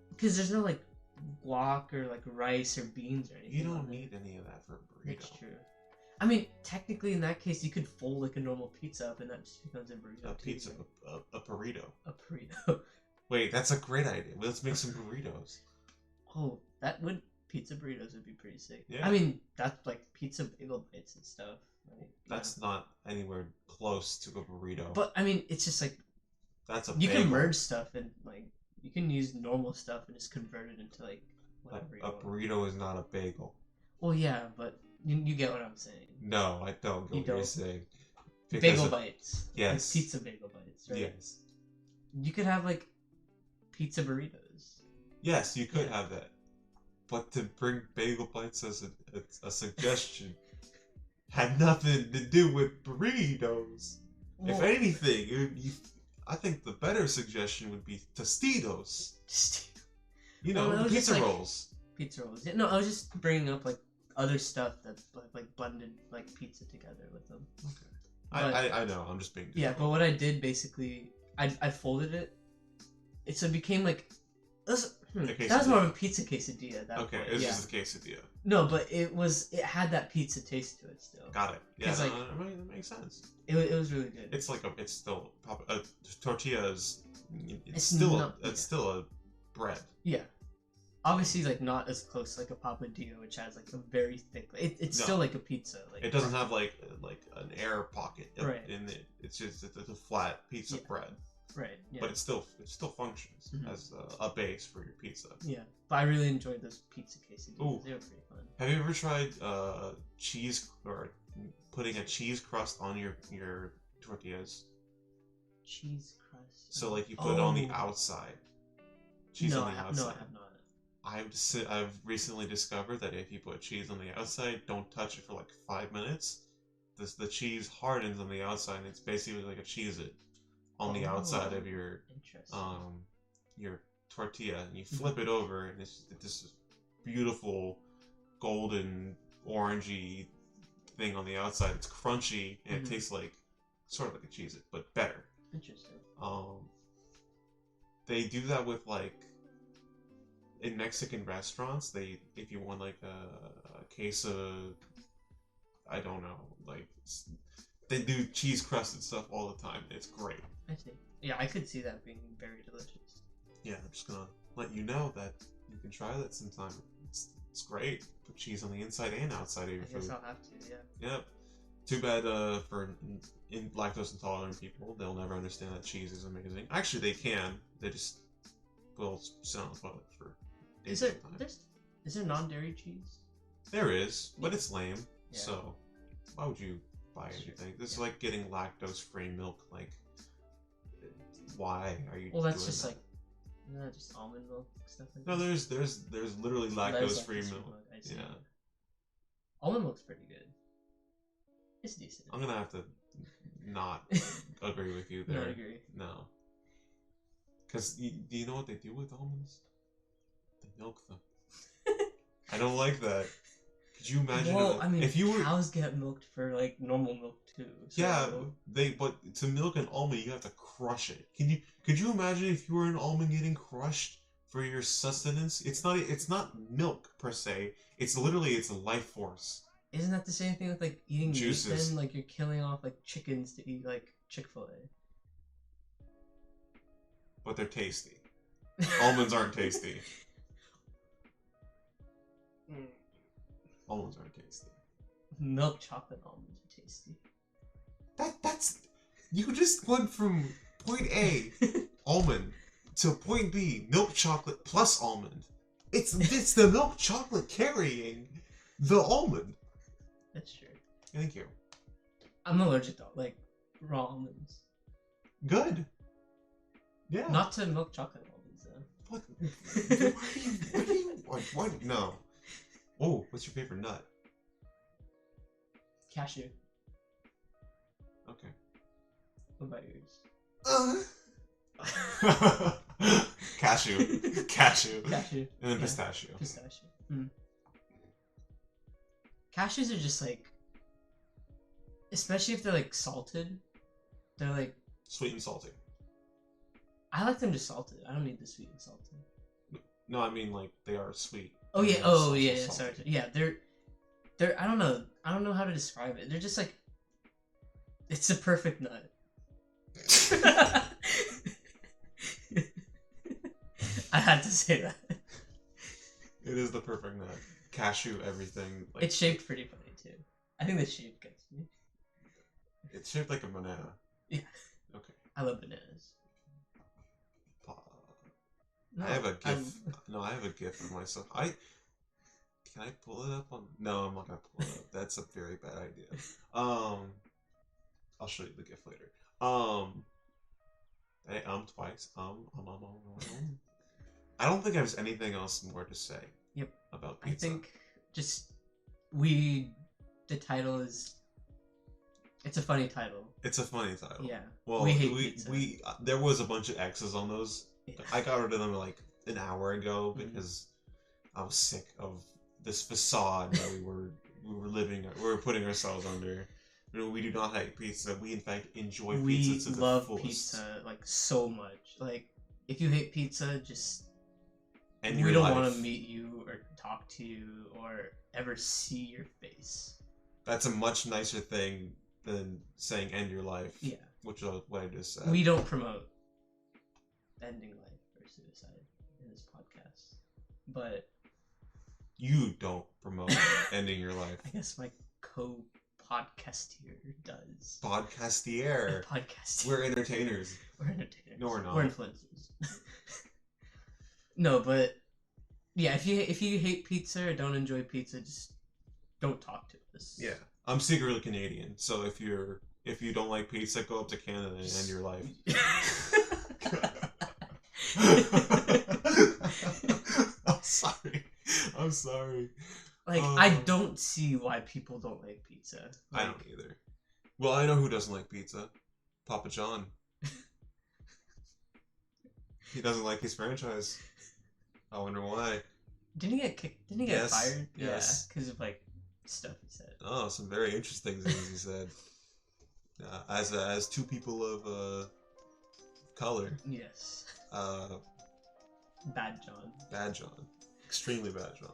because there's no like guac or like rice or beans or anything. You don't need any of that for a burrito. That's true. I mean, technically, in that case, you could fold like a normal pizza up, and that just becomes a burrito. A pizza, a burrito. A burrito. Wait, that's a great idea. Let's make some burritos. Oh, pizza burritos would be pretty sick. Yeah. I mean, that's like pizza bagel bites and stuff. Right? That's not anywhere close to a burrito. But I mean, it's just like that's a. You bagel. can merge stuff and like you can use normal stuff and just convert it into like whatever. A burrito is not a bagel. Well, yeah, but you get what I'm saying. No, I don't get what you're saying. Bagel bites. Yes. Like pizza bagel bites, right? Yes. You could have like pizza burritos. Yes, you could have that. But to bring bagel bites as a suggestion had nothing to do with burritos. Well, if anything, I think the better suggestion would be Tostitos. You know, pizza rolls. Pizza rolls. Yeah, no, I was just bringing up like other stuff that like blended like pizza together with them. Okay. But, I know. I'm just being. Difficult. Yeah, but what I did basically, I folded it. So it became like. That was more of a pizza quesadilla. That okay, it's just a quesadilla. No, but it had that pizza taste to it still. Got it. Yeah, like, that makes sense. It was really good. It's like it's still a tortilla is. It's still a bread. Yeah. Obviously, like not as close like a papadilla, which has like a very thick. It's still like a pizza. Like it doesn't have like an air pocket in it. It's just it's a flat piece of bread. Right. Yeah. But it still functions as a base for your pizza. Yeah, but I really enjoyed those pizza quesadillas. Ooh. They were pretty fun. Have you ever tried cheese or putting a cheese crust on your tortillas? Cheese crust. So like you put it on the outside. Cheese on the outside. No, I have not. I've recently discovered that if you put cheese on the outside, don't touch it for like 5 minutes. The cheese hardens on the outside, and it's basically like a Cheez-It on the outside of your tortilla, and you flip it over, and it's this beautiful golden orangey thing on the outside. It's crunchy, and it tastes like sort of like a Cheez-It, but better. Interesting. They do that with like in Mexican restaurants. If you want like a case of, I don't know, like they do cheese crusted stuff all the time. It's great. I see. Yeah, I could see that being very delicious. Yeah, I'm just gonna let you know that you can try that sometime. It's great. Put cheese on the inside and outside of your food. I guess I'll have to. Yeah. Yep. Too bad for lactose intolerant people. They'll never understand that cheese is amazing. Actually, they can. They just will sit on the toilet for days at a time. Is there non-dairy cheese? There is, but it's lame. Yeah. So why would you buy anything? This is like getting lactose-free milk. Like, why are you? Well, that's doing just that? like No, just almond milk stuff like No, that. there's literally lactose-free milk. I see. Yeah. Almond milk's pretty good. It's decent. I'm gonna have to not agree with you there. Not agree. No. Because do you know what they do with almonds? They milk them. I don't like that. Could you imagine? Well, I mean, if you were cows get milked for like normal milk too. So... Yeah, but to milk an almond you have to crush it. Could you imagine if you were an almond getting crushed for your sustenance? It's not milk per se. It's literally a life force. Isn't that the same thing with like eating Juices. meat then? Like you're killing off like chickens to eat like Chick-fil-A. But they're tasty. Almonds aren't tasty. Almonds aren't tasty. Milk chocolate almonds are tasty. That's you just went from point A, almond, to point B, milk chocolate plus almond. It's the milk chocolate carrying the almond. That's true. Thank you. I'm allergic to like raw almonds. Good. Yeah. Not to milk chocolate almonds though. What? No. Oh, what's your favorite nut? Cashew. Okay. What about yours? Cashew. Cashew. And then pistachio. Pistachio. Cashews are just like, especially if they're like salted, they're like Sweet and salty. I like them just salted. I don't need the sweet and salted. No, I mean like they are sweet. Oh yeah. They're Oh yeah. salty. Sorry. Yeah, they're. I don't know. I don't know how to describe it. They're just like. It's a perfect nut. I had to say that. It is the perfect nut. Cashew, everything. Like, It's shaped pretty funny too. I think the shape gets me. It's shaped like a banana. Yeah. Okay. I love bananas. No, I have a GIF. No, I have a GIF of myself. Can I pull it up on? No, I'm not gonna pull it up. That's a very bad idea. I'll show you the GIF later. Hey, twice. I don't think there's anything else more to say. Yep. About pizza. I think just the title is. It's a funny title. It's a funny title. Yeah. Well, we hate pizza. There was a bunch of X's on those. Yeah. I got rid of them like an hour ago because I was sick of this facade that we were putting ourselves under. You know, we do not hate pizza. We in fact enjoy pizza to the fullest. We love pizza like so much. Like if you hate pizza, just And we don't want to meet you or talk to you or ever see your face. That's a much nicer thing than saying end your life. Yeah. Which is what I just said. We don't promote ending life or suicide in this podcast. But you don't promote ending your life. I guess my co-podcaster does. Podcastier. Podcastier. We're entertainers. We're entertainers. No, we're not. We're influencers. No, but yeah, if you hate pizza or don't enjoy pizza, just don't talk to us. Yeah. I'm secretly Canadian, so if you don't like pizza, go up to Canada and end your life. I'm sorry. Like, I don't see why people don't like pizza. I don't either. Well, I know who doesn't like pizza. Papa John. He doesn't like his franchise. I wonder why. Didn't he get kicked? Didn't he get fired? Yes. Yeah, because of like stuff he said. Oh, some very interesting things he said. As two people of color. Yes. Bad John. Bad John. Extremely bad John.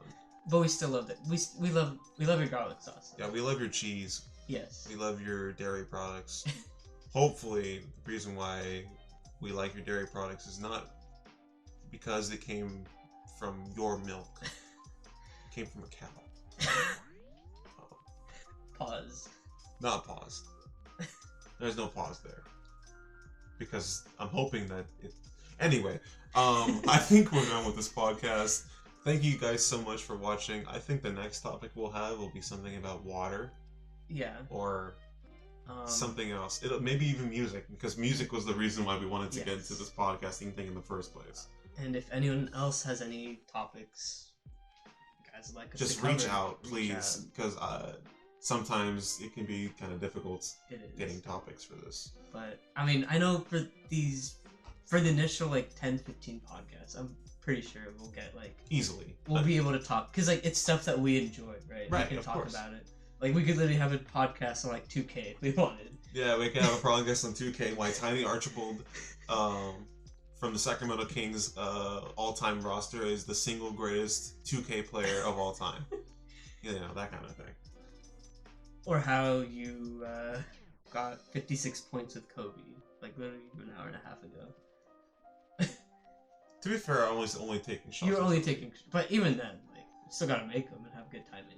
But we still love it. We love your garlic sauce. Yeah, we love your cheese. Yes. We love your dairy products. Hopefully, the reason why we like your dairy products is not because it came from your milk. It came from a cow. Pause. Not pause. There's no pause there. Because I'm hoping that it... Anyway, I think we're done with this podcast. Thank you guys so much for watching. I think the next topic we'll have will be something about water. Yeah. Or something else. Maybe even music, because music was the reason why we wanted to get into this podcasting thing in the first place. And if anyone else has any topics you guys would like us Just to cover, reach out, reach please, because sometimes it can be kind of difficult It is. getting topics for this. But I mean, I know for the initial like 10-15 podcasts, I'm pretty sure we'll get like Easily. we'll be able to talk because like it's stuff that we enjoy, right? Right, We can of talk course. about it. Like we could literally have a podcast on like 2K if we wanted. Yeah, we can have a podcast on 2K. Why Tiny Archibald, from the Sacramento Kings all-time roster, is the single greatest 2K player of all time. You know, that kind of thing. Or how you got 56 points with Kobe, like literally an hour and a half ago. To be fair, I was only taking shots. You were only taking, but even then, like, you still gotta make them and have good timing.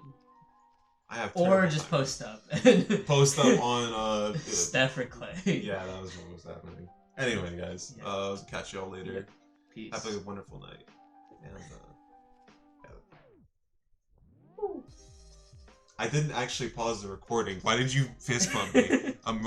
I have Or just timing. post up. And Post up on Steph or Clay. Yeah, that was what was happening. Anyway, guys, Yeah. catch y'all later. Yeah. Peace. Have a wonderful night. And I didn't actually pause the recording. Why did you fist bump me? I'm